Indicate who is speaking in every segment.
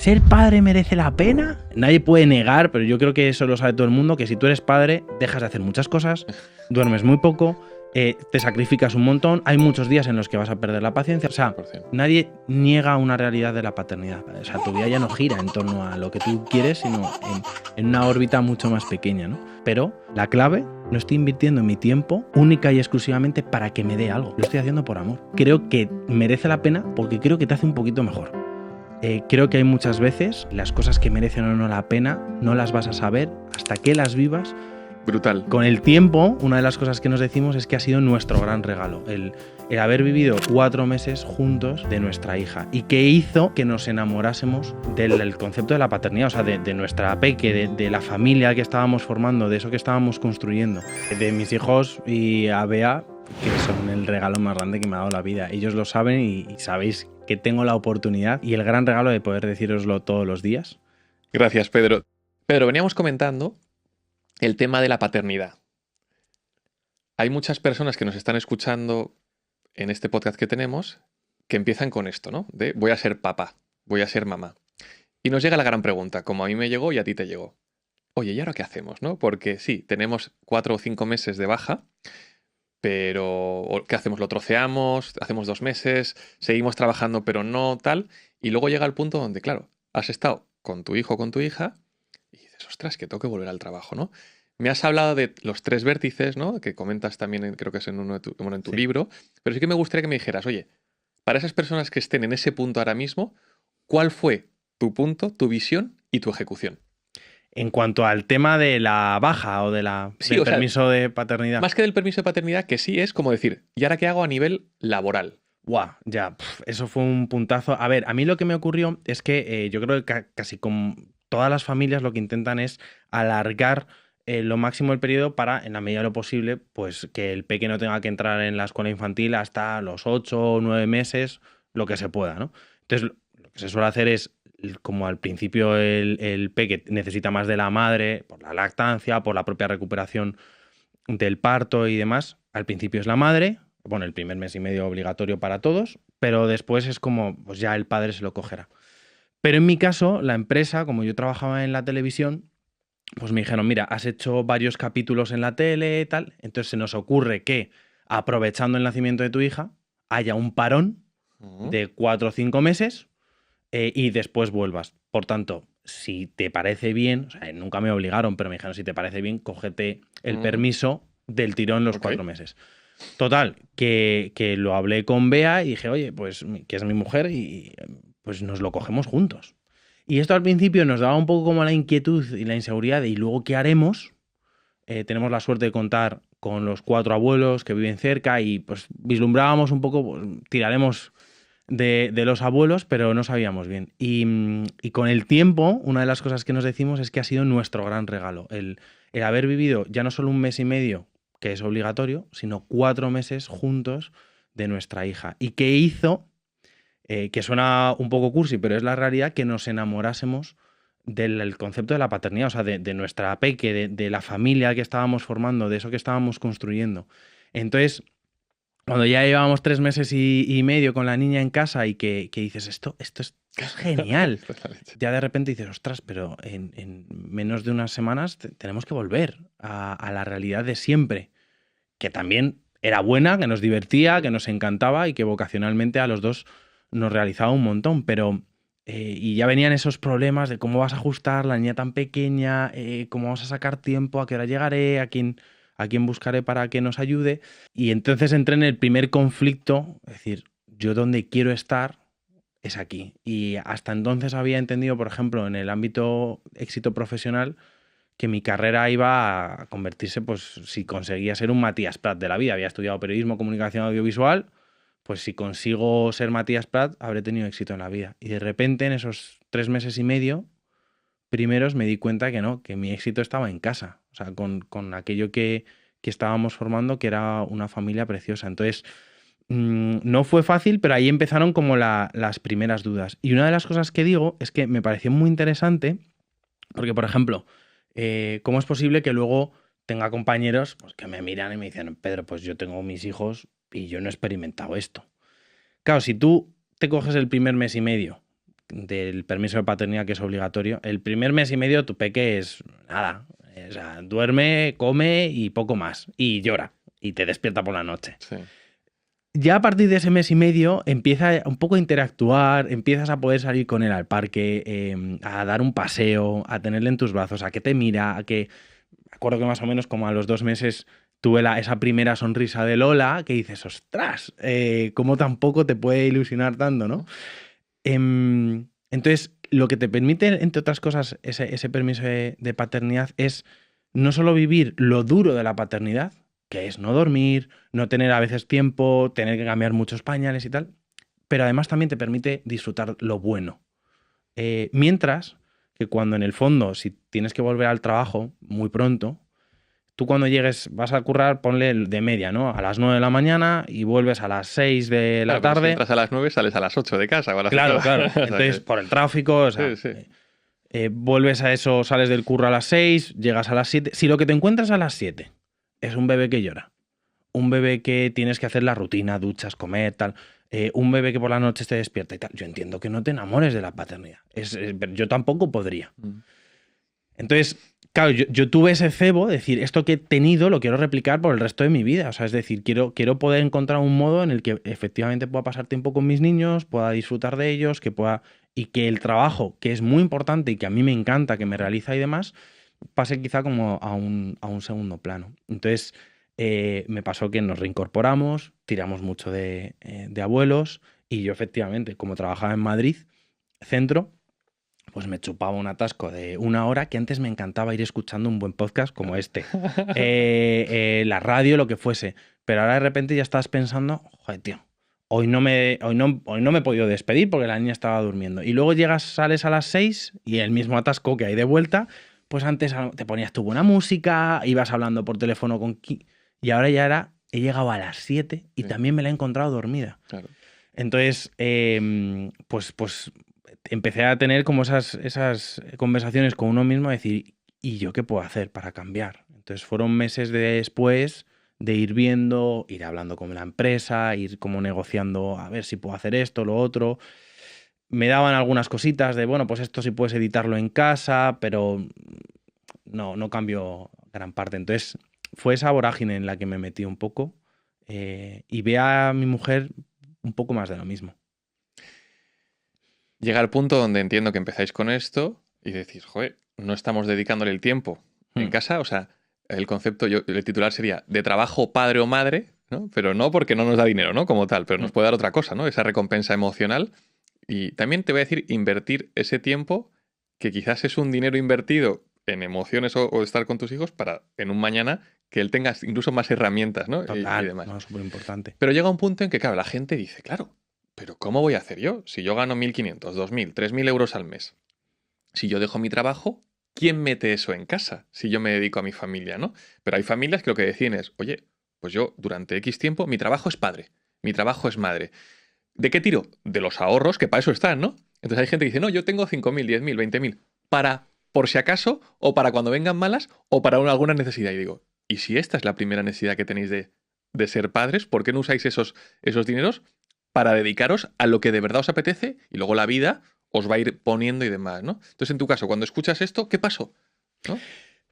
Speaker 1: ¿Ser padre merece la pena? Nadie puede negar, pero yo creo que eso lo sabe todo el mundo, que si tú eres padre, dejas de hacer muchas cosas, duermes muy poco, te sacrificas un montón, hay muchos días en los que vas a perder la paciencia. O sea,
Speaker 2: 100%.
Speaker 1: nadie niega una realidad de la paternidad. O sea, tu vida ya no gira en torno a lo que tú quieres, sino en una órbita mucho más pequeña, ¿no? Pero la clave, no estoy invirtiendo mi tiempo única y exclusivamente para que me dé algo. Lo estoy haciendo por amor. Creo que merece la pena porque creo que te hace un poquito mejor. Creo que hay muchas veces las cosas que merecen o no la pena no las vas a saber hasta que las vivas.
Speaker 2: Brutal.
Speaker 1: Con el tiempo, una de las cosas que nos decimos es que ha sido nuestro gran regalo, el haber vivido 4 meses juntos de nuestra hija y que hizo que nos enamorásemos del concepto de la paternidad, o sea, de nuestra peque, de la familia que estábamos formando, de eso que estábamos construyendo. De mis hijos y a Bea, que son el regalo más grande que me ha dado la vida. Ellos lo saben y sabéis que tengo la oportunidad y el gran regalo de poder decíroslo todos los días.
Speaker 2: Gracias, Pedro. Pedro, veníamos comentando el tema de la paternidad. Hay muchas personas que nos están escuchando en este podcast que tenemos que empiezan con esto, ¿no? De voy a ser papá, voy a ser mamá. Y nos llega la gran pregunta, como a mí me llegó y a ti te llegó. Oye, ¿y ahora qué hacemos, no? Porque sí, tenemos 4 o 5 meses de baja, pero ¿qué hacemos? Lo troceamos, hacemos 2 meses, seguimos trabajando pero no tal, y luego llega el punto donde, claro, has estado con tu hijo o con tu hija y dices, ostras, que tengo que volver al trabajo, ¿no? Me has hablado de los 3 vértices, ¿no? Que comentas también, creo que es en tu
Speaker 1: Sí.
Speaker 2: libro, pero sí que me gustaría que me dijeras, oye, para esas personas que estén en ese punto ahora mismo, ¿cuál fue tu punto, tu visión y tu ejecución?
Speaker 1: En cuanto al tema de la baja o
Speaker 2: Sí,
Speaker 1: del
Speaker 2: o sea,
Speaker 1: permiso de paternidad.
Speaker 2: Más que del permiso de paternidad, que sí es como decir, ¿y ahora qué hago a nivel laboral?
Speaker 1: Buah, ya, eso fue un puntazo. A ver, a mí lo que me ocurrió es que yo creo que casi con todas las familias lo que intentan es alargar lo máximo el periodo para, en la medida de lo posible, pues que el peque no tenga que entrar en la escuela infantil hasta los 8 o 9 meses, lo que se pueda, ¿no? Entonces, lo que se suele hacer es, como al principio el peque necesita más de la madre, por la lactancia, por la propia recuperación del parto y demás, al principio es la madre, bueno, el primer mes y medio obligatorio para todos, pero después es como, pues ya el padre se lo cogerá. Pero en mi caso, la empresa, como yo trabajaba en la televisión, pues me dijeron, mira, has hecho varios capítulos en la tele y tal, entonces se nos ocurre que, aprovechando el nacimiento de tu hija, haya un parón de 4 o 5 meses y después vuelvas. Por tanto, si te parece bien, o sea, nunca me obligaron, pero me dijeron, si te parece bien, cógete el permiso del tirón los
Speaker 2: Ok.
Speaker 1: 4 meses. Total, que lo hablé con Bea y dije, oye, pues que es mi mujer y pues nos lo cogemos juntos. Y esto al principio nos daba un poco como la inquietud y la inseguridad de, ¿y luego qué haremos? Tenemos la suerte de contar con los 4 abuelos que viven cerca y pues vislumbrábamos un poco, pues, tiraremos de los abuelos, pero no sabíamos bien. Y con el tiempo, una de las cosas que nos decimos es que ha sido nuestro gran regalo, el haber vivido ya no solo 1 mes y medio, que es obligatorio, sino 4 meses juntos de nuestra hija. Y que hizo, que suena un poco cursi, pero es la realidad, que nos enamorásemos del concepto de la paternidad, o sea, de nuestra peque, de la familia que estábamos formando, de eso que estábamos construyendo. Entonces, cuando ya llevábamos 3 meses y medio con la niña en casa y que dices, esto es genial.
Speaker 2: Esto es la leche.
Speaker 1: Ya de repente dices, ostras, pero en menos de unas semanas tenemos que volver a la realidad de siempre, que también era buena, que nos divertía, que nos encantaba y que vocacionalmente a los dos nos realizaba un montón, pero y ya venían esos problemas de cómo vas a ajustar la niña tan pequeña, cómo vas a sacar tiempo, a qué hora llegaré, a quién buscaré para que nos ayude. Y entonces entré en el primer conflicto, es decir, yo donde quiero estar es aquí. Y hasta entonces había entendido, por ejemplo, en el ámbito éxito profesional, que mi carrera iba a convertirse, pues si conseguía ser un Matías Prat de la vida. Había estudiado periodismo, comunicación audiovisual, pues si consigo ser Matías Prat, habré tenido éxito en la vida. Y de repente, en esos 3 meses y medio primeros, me di cuenta que no, que mi éxito estaba en casa. O sea, con aquello que estábamos formando, que era una familia preciosa. Entonces, no fue fácil, pero ahí empezaron como las primeras dudas. Y una de las cosas que digo es que me pareció muy interesante, porque, por ejemplo, ¿cómo es posible que luego tenga compañeros, pues, que me miran y me dicen, Pedro, pues yo tengo mis hijos y yo no he experimentado esto? Claro, si tú te coges el primer mes y medio del permiso de paternidad, que es obligatorio, el primer mes y medio tu peque es nada. O sea, duerme, come y poco más. Y llora. Y te despierta por la noche.
Speaker 2: Sí.
Speaker 1: Ya a partir de ese mes y medio empieza un poco a interactuar, empiezas a poder salir con él al parque, a dar un paseo, a tenerle en tus brazos, a que te mira, a que... Me acuerdo que más o menos como a los 2 meses tuve esa primera sonrisa de Lola que dices, ostras, cómo tampoco te puede ilusionar tanto, ¿no? Entonces, lo que te permite, entre otras cosas, ese permiso de paternidad es no solo vivir lo duro de la paternidad, que es no dormir, no tener a veces tiempo, tener que cambiar muchos pañales y tal, pero además también te permite disfrutar lo bueno. Mientras que cuando en el fondo, si tienes que volver al trabajo muy pronto, tú cuando llegues vas a currar, ponle de media, ¿no? A las 9 de la mañana y vuelves a las 6 de la
Speaker 2: Claro, pero si
Speaker 1: tarde.
Speaker 2: entras a las 9, sales a las 8 de casa. O a las
Speaker 1: Claro,
Speaker 2: 8.
Speaker 1: claro.
Speaker 2: O sea
Speaker 1: Entonces,
Speaker 2: que-
Speaker 1: por el tráfico, o sea,
Speaker 2: Sí, sí.
Speaker 1: vuelves a eso, sales del curro a las 6, llegas a las 7. Si lo que te encuentras a las 7 es un bebé que llora, un bebé que tienes que hacer la rutina, duchas, comer, tal, un bebé que por la noche te despierta y tal, yo entiendo que no te enamores de la paternidad. Pero yo tampoco podría. Entonces, claro, yo tuve ese cebo de decir, esto que he tenido lo quiero replicar por el resto de mi vida. O sea, es decir, quiero poder encontrar un modo en el que efectivamente pueda pasar tiempo con mis niños, pueda disfrutar de ellos, y que el trabajo, que es muy importante y que a mí me encanta, que me realiza y demás, pase quizá como a un segundo plano. Entonces, me pasó que nos reincorporamos, tiramos mucho de abuelos, y yo efectivamente, como trabajaba en Madrid, centro, pues me chupaba un atasco de 1 hora, que antes me encantaba ir escuchando un buen podcast como este. La radio, lo que fuese. Pero ahora de repente ya estás pensando, joder, tío, hoy no me he podido despedir porque la niña estaba durmiendo. Y luego sales a las 6 y el mismo atasco que hay de vuelta, pues antes te ponías tu buena música, ibas hablando por teléfono y ahora he llegado a las 7 y
Speaker 2: Sí.
Speaker 1: también me la he encontrado dormida.
Speaker 2: Claro.
Speaker 1: Entonces, pues empecé a tener como esas conversaciones con uno mismo, a decir, ¿y yo qué puedo hacer para cambiar? Entonces fueron meses después de ir viendo, ir hablando con la empresa, ir como negociando, a ver si puedo hacer esto, lo otro. Me daban algunas cositas de, bueno, pues esto sí puedes editarlo en casa, pero no cambio gran parte. Entonces fue esa vorágine en la que me metí un poco, y ve a mi mujer un poco más de lo mismo.
Speaker 2: Llega el punto donde entiendo que empezáis con esto y decís, joder, no estamos dedicándole el tiempo en casa. O sea, el concepto, el titular sería de trabajo padre o madre, ¿no? Pero no porque no nos da dinero, ¿no? Como tal, pero nos puede dar otra cosa, ¿no? Esa recompensa emocional. Y también te voy a decir, invertir ese tiempo, que quizás es un dinero invertido en emociones o estar con tus hijos para en un mañana que él tenga incluso más herramientas, ¿no?
Speaker 1: Total,
Speaker 2: y demás.
Speaker 1: no, súper importante.
Speaker 2: Pero llega un punto en que, claro, la gente dice, claro, pero ¿cómo voy a hacer yo? Si yo gano 1.500, 2.000, 3.000 euros al mes, si yo dejo mi trabajo, ¿quién mete eso en casa? Si yo me dedico a mi familia, ¿no? Pero hay familias que lo que deciden es, oye, pues yo durante X tiempo, mi trabajo es padre, mi trabajo es madre. ¿De qué tiro? De los ahorros, que para eso están, ¿no? Entonces hay gente que dice, no, yo tengo 5.000, 10.000, 20.000, para por si acaso, o para cuando vengan malas, o para alguna necesidad. Y digo, ¿y si esta es la primera necesidad que tenéis de ser padres? ¿Por qué no usáis esos dineros para dedicaros a lo que de verdad os apetece y luego la vida os va a ir poniendo y demás, ¿no? Entonces, en tu caso, cuando escuchas esto, ¿qué pasó? ¿No?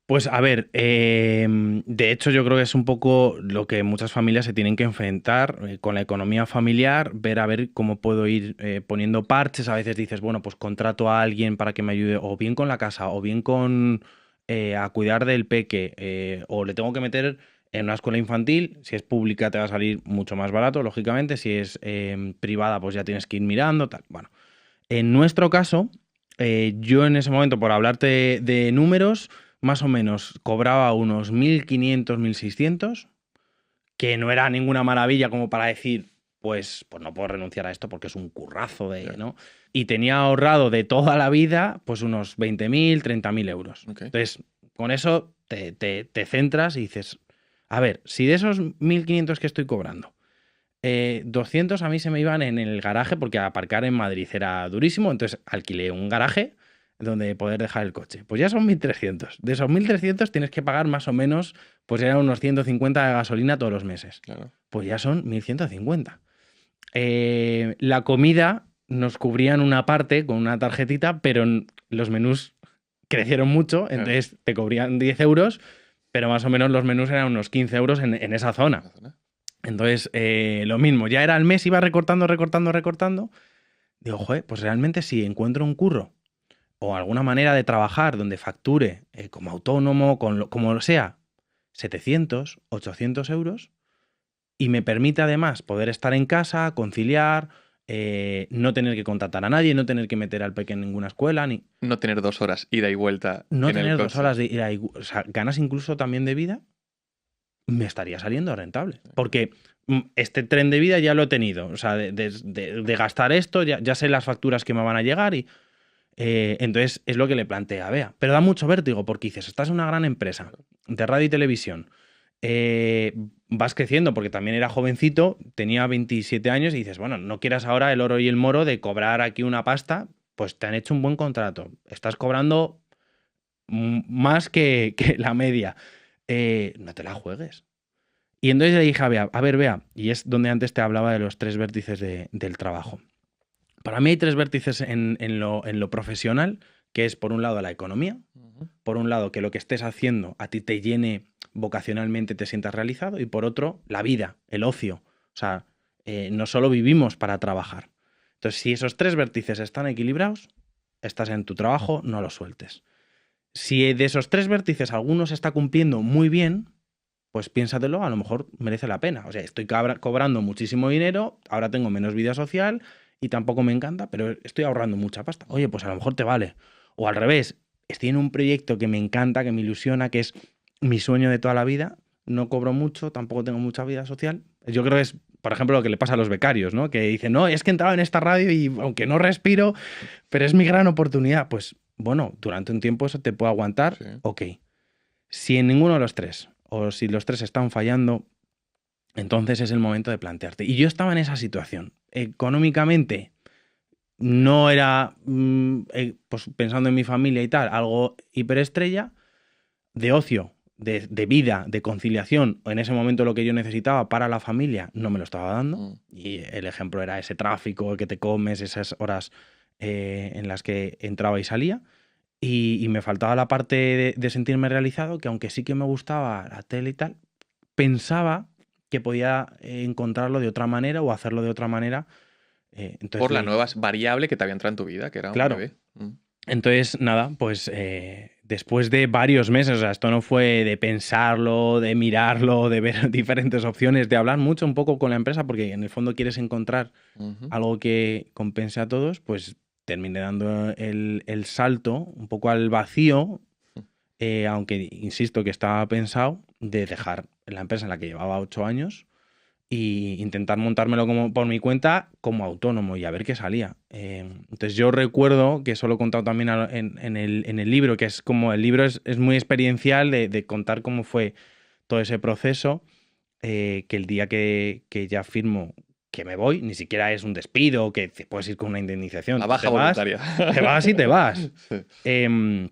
Speaker 1: Pues a ver, de hecho yo creo que es un poco lo que muchas familias se tienen que enfrentar, con la economía familiar, ver a ver cómo puedo ir poniendo parches. A veces dices, bueno, pues contrato a alguien para que me ayude, o bien con la casa, o bien a cuidar del peque, o le tengo que meter en una escuela infantil. Si es pública te va a salir mucho más barato, lógicamente. Si es privada, pues ya tienes que ir mirando, tal. Bueno, en nuestro caso, yo en ese momento, por hablarte de números, más o menos cobraba unos 1.500, 1.600, que no era ninguna maravilla como para decir, pues no puedo renunciar a esto porque es un currazo, ¿no? Y tenía ahorrado de toda la vida pues unos 20.000, 30.000 euros.
Speaker 2: Okay.
Speaker 1: Entonces, con eso te centras y dices, a ver, si de esos 1.500 que estoy cobrando, 200 a mí se me iban en el garaje, porque aparcar en Madrid era durísimo, entonces alquilé un garaje donde poder dejar el coche. Pues ya son 1.300. De esos 1.300 tienes que pagar más o menos, pues eran unos 150 de gasolina todos los meses.
Speaker 2: Claro.
Speaker 1: Pues ya son 1.150. La comida nos cubrían una parte con una tarjetita, pero los menús crecieron mucho, entonces te cubrían 10 euros, pero más o menos los menús eran unos 15 euros en esa zona. Entonces, lo mismo, ya era al mes, iba recortando. Digo, joder, pues realmente si encuentro un curro o alguna manera de trabajar donde facture como autónomo, como lo sea, 700, 800 euros, y me permite además poder estar en casa, conciliar, no tener que contratar a nadie, no tener que meter al peque en ninguna escuela, ni
Speaker 2: No tener 2 horas ida y vuelta
Speaker 1: no
Speaker 2: en el
Speaker 1: tener 2
Speaker 2: coche.
Speaker 1: horas de ir a... O sea, ganas incluso también de vida, me estaría saliendo rentable. Porque este tren de vida ya lo he tenido. O sea, de gastar esto, ya sé las facturas que me van a llegar y... entonces es lo que le plantea a Bea. Pero da mucho vértigo porque dices, estás en una gran empresa de radio y televisión, vas creciendo porque también era jovencito, tenía 27 años y dices, bueno, no quieras ahora el oro y el moro de cobrar aquí una pasta, pues te han hecho un buen contrato. Estás cobrando más que la media. No te la juegues. Y entonces le dije a Bea, a ver, Bea, y es donde antes te hablaba de los 3 vértices del trabajo. Para mí hay 3 vértices en lo profesional, que es por un lado la economía, por un lado que lo que estés haciendo a ti te llene vocacionalmente, te sientas realizado, y por otro, la vida, el ocio. O sea, no solo vivimos para trabajar. Entonces, si esos 3 vértices están equilibrados, estás en tu trabajo, no lo sueltes. Si de esos 3 vértices alguno se está cumpliendo muy bien, pues piénsatelo, a lo mejor merece la pena. O sea, estoy cobrando muchísimo dinero, ahora tengo menos vida social y tampoco me encanta, pero estoy ahorrando mucha pasta. Oye, pues a lo mejor te vale. O al revés, estoy en un proyecto que me encanta, que me ilusiona, que es mi sueño de toda la vida, no cobro mucho, tampoco tengo mucha vida social. Yo creo que es, por ejemplo, lo que le pasa a los becarios, ¿no? Que dicen, no, es que he entrado en esta radio y aunque no respiro, pero es mi gran oportunidad. Pues bueno, durante un tiempo eso te puede aguantar,
Speaker 2: Sí.
Speaker 1: ok. Si en ninguno de los 3, o si los 3 están fallando, entonces es el momento de plantearte. Y yo estaba en esa situación. Económicamente no era, pues pensando en mi familia y tal, algo hiperestrella. De ocio, de vida, de conciliación, en ese momento lo que yo necesitaba para la familia no me lo estaba dando. Y el ejemplo era ese tráfico que te comes, esas horas en las que entraba y salía. Y me faltaba la parte de sentirme realizado, que aunque sí que me gustaba la tele y tal, pensaba que podía encontrarlo de otra manera o hacerlo de otra manera. Entonces,
Speaker 2: Por la nueva variable que te había entrado en tu vida, que era un
Speaker 1: claro.
Speaker 2: bebé.
Speaker 1: Entonces, nada, pues después de varios meses, o sea, esto no fue de pensarlo, de mirarlo, de ver diferentes opciones, de hablar mucho un poco con la empresa, porque en el fondo quieres encontrar algo que compense a todos, pues terminé dando el salto un poco al vacío, aunque insisto que estaba pensado, de dejar la empresa en la que llevaba 8 años y intentar montármelo como por mi cuenta como autónomo y a ver qué salía. Entonces yo recuerdo, que eso lo he contado también en el libro, que es como el libro es muy experiencial de contar cómo fue todo ese proceso, que el día que ya firmo que me voy, ni siquiera es un despido, que te puedes ir con una indemnización.
Speaker 2: La baja
Speaker 1: te vas,
Speaker 2: voluntaria.
Speaker 1: Te vas y te vas.
Speaker 2: Sí.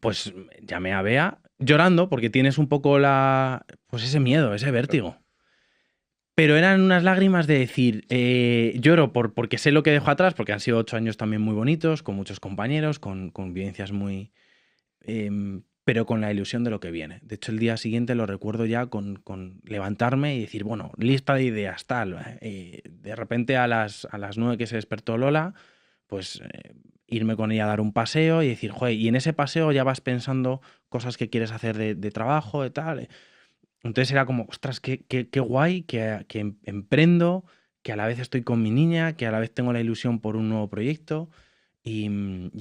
Speaker 1: Pues llamé a Bea llorando porque tienes un poco pues ese miedo, ese vértigo. Pero eran unas lágrimas de decir, lloro porque sé lo que dejo atrás, porque han sido 8 años también muy bonitos, con muchos compañeros, con vivencias muy... pero con la ilusión de lo que viene. De hecho, el día siguiente lo recuerdo ya con levantarme y decir, bueno, lista de ideas, tal. De repente a las 9 que se despertó Lola, pues irme con ella a dar un paseo y decir, joder, y en ese paseo ya vas pensando cosas que quieres hacer de trabajo, de tal. Entonces era como, ostras, qué guay, que emprendo, que a la vez estoy con mi niña, que a la vez tengo la ilusión por un nuevo proyecto y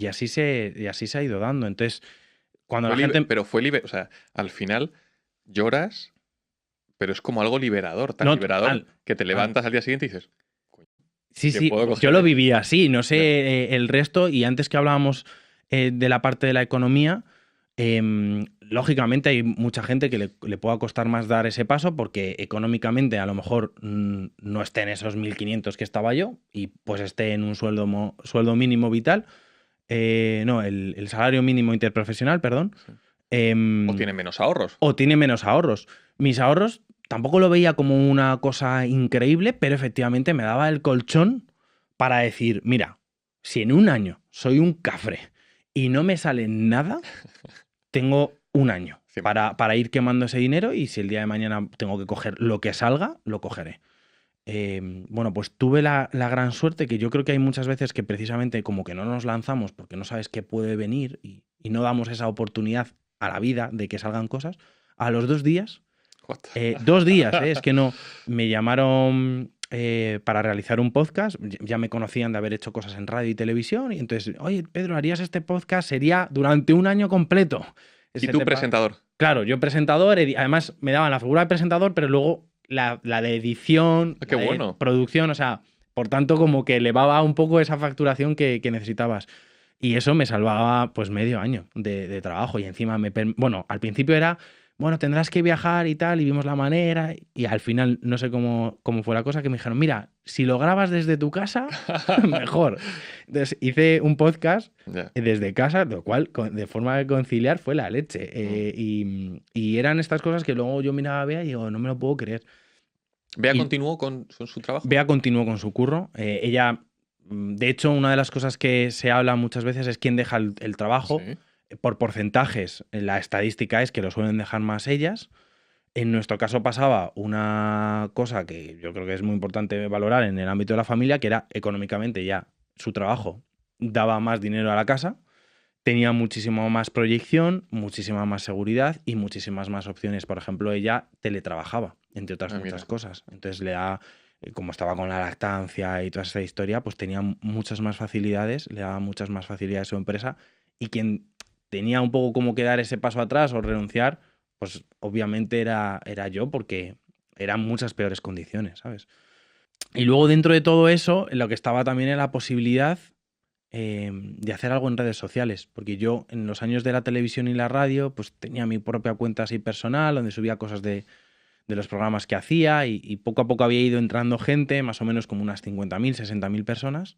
Speaker 1: así se ha ido dando. Entonces, cuando la gente...
Speaker 2: Pero o sea, al final lloras, pero es como algo liberador, tan
Speaker 1: No,
Speaker 2: liberador,
Speaker 1: total.
Speaker 2: que te levantas al día siguiente y dices,
Speaker 1: Sí,
Speaker 2: que
Speaker 1: sí,
Speaker 2: puedo
Speaker 1: yo
Speaker 2: coger
Speaker 1: lo
Speaker 2: ahí.
Speaker 1: viví así, no sé el resto, y antes que hablábamos de la parte de la economía, lógicamente hay mucha gente que le pueda costar más dar ese paso porque económicamente a lo mejor no esté en esos 1.500 que estaba yo y pues esté en un sueldo mínimo vital, no, el salario mínimo interprofesional, perdón.
Speaker 2: Sí.
Speaker 1: Em,
Speaker 2: O tienen menos ahorros.
Speaker 1: o tiene menos ahorros. Mis ahorros tampoco lo veía como una cosa increíble, pero efectivamente me daba el colchón para decir, mira, si en un año soy un cafre y no me sale nada, tengo un año para ir quemando ese dinero y si el día de mañana tengo que coger lo que salga, lo cogeré. Bueno, pues tuve la gran suerte que yo creo que hay muchas veces que precisamente como que no nos lanzamos porque no sabes qué puede venir y no damos esa oportunidad a la vida de que salgan cosas. A los 2 días, 2 días, es que no, me llamaron para realizar un podcast, ya me conocían de haber hecho cosas en radio y televisión y entonces, oye, Pedro, ¿harías este podcast? Sería durante un año completo.
Speaker 2: ¿Y tú presentador?
Speaker 1: Claro, yo presentador, además me daban la figura de presentador, pero luego la de edición,
Speaker 2: qué bueno.
Speaker 1: De producción, o sea, por tanto como que elevaba un poco esa facturación que necesitabas. Y eso me salvaba pues medio año de trabajo y encima bueno, al principio era, bueno, tendrás que viajar y tal, y vimos la manera y al final no sé cómo fue la cosa que me dijeron, mira, si lo grabas desde tu casa, mejor. Entonces hice un podcast desde casa, lo cual de forma de conciliar fue la leche. Y eran estas cosas que luego yo miraba a Bea y digo, no me lo puedo creer.
Speaker 2: ¿Bea continuó con su trabajo?
Speaker 1: Bea continuó con su curro. Ella, de hecho, una de las cosas que se habla muchas veces es quién deja el trabajo.
Speaker 2: Sí.
Speaker 1: Por porcentajes, la estadística es que lo suelen dejar más ellas. En nuestro caso pasaba una cosa que yo creo que es muy importante valorar en el ámbito de la familia, que era económicamente ya su trabajo daba más dinero a la casa, tenía muchísima más proyección, muchísima más seguridad y muchísimas más opciones. Por ejemplo, ella teletrabajaba, entre otras muchas cosas. Entonces como estaba con la lactancia y toda esa historia, pues tenía muchas más facilidades, le daba muchas más facilidades a su empresa y quien tenía un poco como que dar ese paso atrás o renunciar, pues obviamente era yo porque eran muchas peores condiciones, ¿sabes? Y luego dentro de todo eso, lo que estaba también era la posibilidad de hacer algo en redes sociales, porque yo en los años de la televisión y la radio, pues tenía mi propia cuenta así personal, donde subía cosas de los programas que hacía y poco a poco había ido entrando gente, más o menos como unas 50.000, 60.000 personas.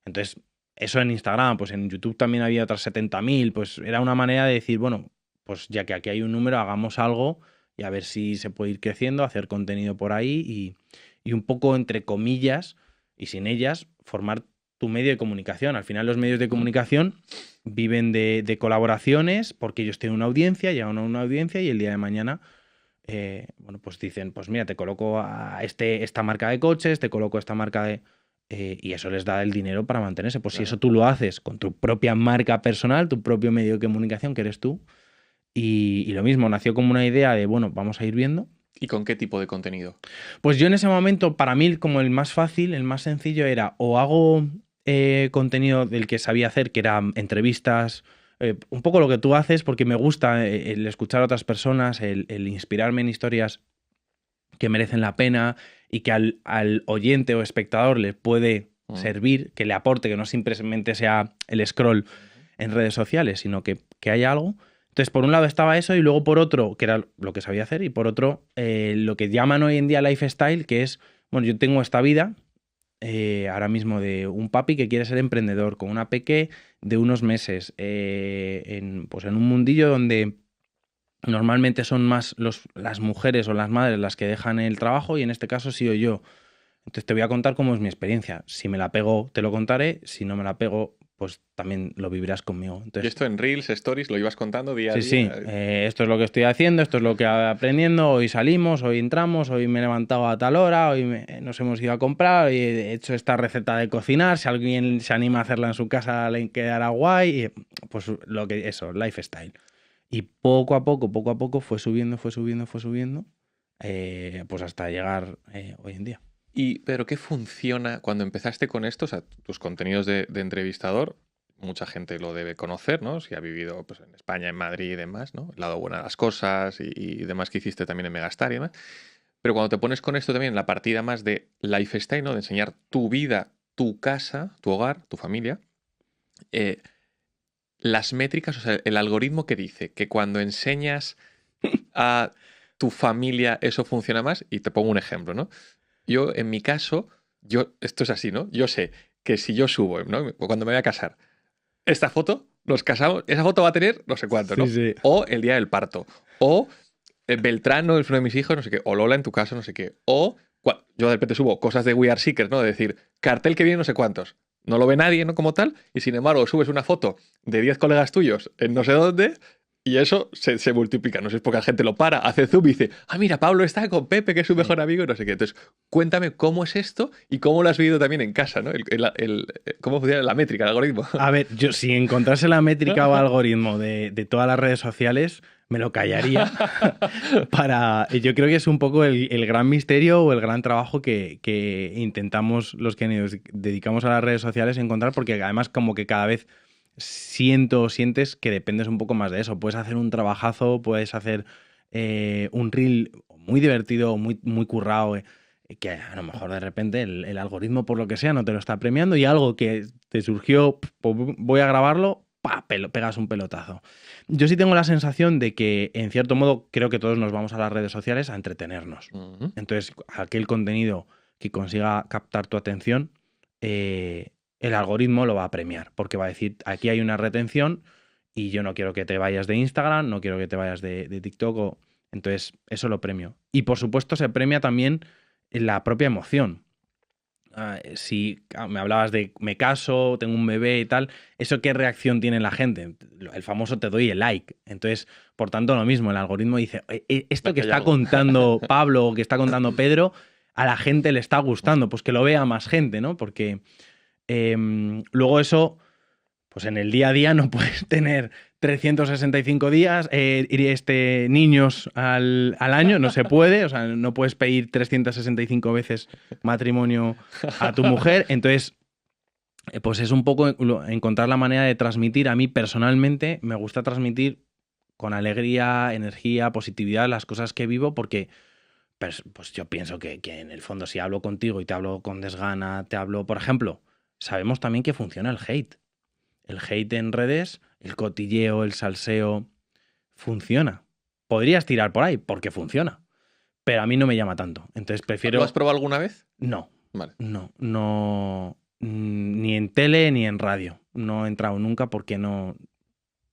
Speaker 1: Entonces, eso en Instagram, pues en YouTube también había otras 70.000, pues era una manera de decir, bueno, pues ya que aquí hay un número, hagamos algo y a ver si se puede ir creciendo, hacer contenido por ahí y un poco, entre comillas, y sin ellas, formar tu medio de comunicación. Al final los medios de comunicación viven de colaboraciones porque ellos tienen una audiencia, llegan a una audiencia y el día de mañana, bueno, pues dicen, pues mira, te coloco a esta marca de coches, te coloco esta marca de... y eso les da el dinero para mantenerse. Pues claro. Si eso tú lo haces con tu propia marca personal, tu propio medio de comunicación, que eres tú, y lo mismo, nació como una idea de, bueno, vamos a ir viendo.
Speaker 2: ¿Y con qué tipo de contenido?
Speaker 1: Pues yo en ese momento, para mí, como el más fácil, el más sencillo era o hago contenido del que sabía hacer, que eran entrevistas, un poco lo que tú haces, porque me gusta el escuchar a otras personas, el inspirarme en historias que merecen la pena y que al oyente o espectador le puede servir, que le aporte, que no simplemente sea el scroll en redes sociales, sino que haya algo. Entonces, por un lado estaba eso y luego por otro, que era lo que sabía hacer, y por otro, lo que llaman hoy en día lifestyle, que es, bueno, yo tengo esta vida ahora mismo de un papi que quiere ser emprendedor, con una peque de unos meses, pues en un mundillo donde normalmente son más las mujeres o las madres las que dejan el trabajo y en este caso sí o yo. Entonces te voy a contar cómo es mi experiencia. Si me la pego, te lo contaré. Si no me la pego, pues también lo vivirás conmigo. Entonces,
Speaker 2: ¿y esto en Reels, Stories, lo ibas contando día a día?
Speaker 1: Sí, esto es lo que estoy haciendo, esto es lo que aprendiendo. Hoy salimos, hoy entramos, hoy me he levantado a tal hora, hoy nos hemos ido a comprar, hoy he hecho esta receta de cocinar. Si alguien se anima a hacerla en su casa, le quedará guay. Pues lifestyle. Y poco a poco fue subiendo, pues hasta llegar hoy en día.
Speaker 2: ¿Pero qué funciona cuando empezaste con esto? O sea, tus contenidos de entrevistador, mucha gente lo debe conocer, ¿no? Si ha vivido pues, en España, en Madrid y demás, ¿no? El lado bueno de las cosas y demás que hiciste también en Megastar y demás. Pero cuando te pones con esto también, la partida más de lifestyle, ¿no? De enseñar tu vida, tu casa, tu hogar, tu familia, las métricas, o sea, el algoritmo que dice que cuando enseñas a tu familia eso funciona más, y te pongo un ejemplo, ¿no? Yo, en mi caso, esto es así, ¿no? Yo sé que si yo subo, ¿no? Cuando me voy a casar, esta foto, nos casamos, esa foto va a tener no sé cuánto, ¿no?
Speaker 1: Sí.
Speaker 2: O el día del parto, o Beltrán, ¿no? Es uno de mis hijos, no sé qué, o Lola en tu caso, no sé qué, o Yo de repente subo cosas de We Are Seekers, ¿no? De decir, cartel que viene no sé cuántos. No lo ve nadie, ¿no? Como tal. Y sin embargo, subes una foto de 10 colegas tuyos en no sé dónde y eso se multiplica. No sé, es porque la gente lo para, hace zoom y dice, ah, mira, Pablo está con Pepe, que es su mejor amigo, y no sé qué. Entonces, cuéntame cómo es esto y cómo lo has vivido también en casa, ¿no? Cómo funciona la métrica, el algoritmo.
Speaker 1: A ver, yo si encontrase la métrica o algoritmo de todas las redes sociales, me lo callaría. Yo creo que es un poco el gran misterio o el gran trabajo que intentamos los que nos dedicamos a las redes sociales encontrar, porque además como que cada vez sientes que dependes un poco más de eso. Puedes hacer un trabajazo, puedes hacer un reel muy divertido, muy, muy currado, que a lo mejor de repente el algoritmo, por lo que sea, no te lo está premiando y algo que te surgió, pues voy a grabarlo, pegas un pelotazo. Yo sí tengo la sensación de que, en cierto modo, creo que todos nos vamos a las redes sociales a entretenernos. Entonces, aquel contenido que consiga captar tu atención, el algoritmo lo va a premiar, porque va a decir, aquí hay una retención y yo no quiero que te vayas de Instagram, no quiero que te vayas de TikTok, entonces eso lo premio. Y por supuesto se premia también la propia emoción. Si me hablabas de me caso, tengo un bebé y tal, ¿eso qué reacción tiene la gente? El famoso te doy el like. Entonces, por tanto, lo mismo, el algoritmo dice, esto que está contando Pablo o que está contando Pedro, a la gente le está gustando, pues que lo vea más gente, ¿no? Porque luego eso, pues en el día a día no puedes tener 365 días, niños al año, no se puede, o sea, no puedes pedir 365 veces matrimonio a tu mujer, entonces, pues es un poco encontrar la manera de transmitir. A mí personalmente me gusta transmitir con alegría, energía, positividad las cosas que vivo, porque pues yo pienso que en el fondo si hablo contigo y te hablo con desgana, te hablo, por ejemplo, sabemos también que funciona el hate. El hate en redes, el cotilleo, el salseo, funciona. Podrías tirar por ahí, porque funciona. Pero a mí no me llama tanto. Entonces prefiero...
Speaker 2: ¿Lo has probado alguna vez?
Speaker 1: No.
Speaker 2: Vale.
Speaker 1: No. Ni en tele ni en radio. No he entrado nunca porque no...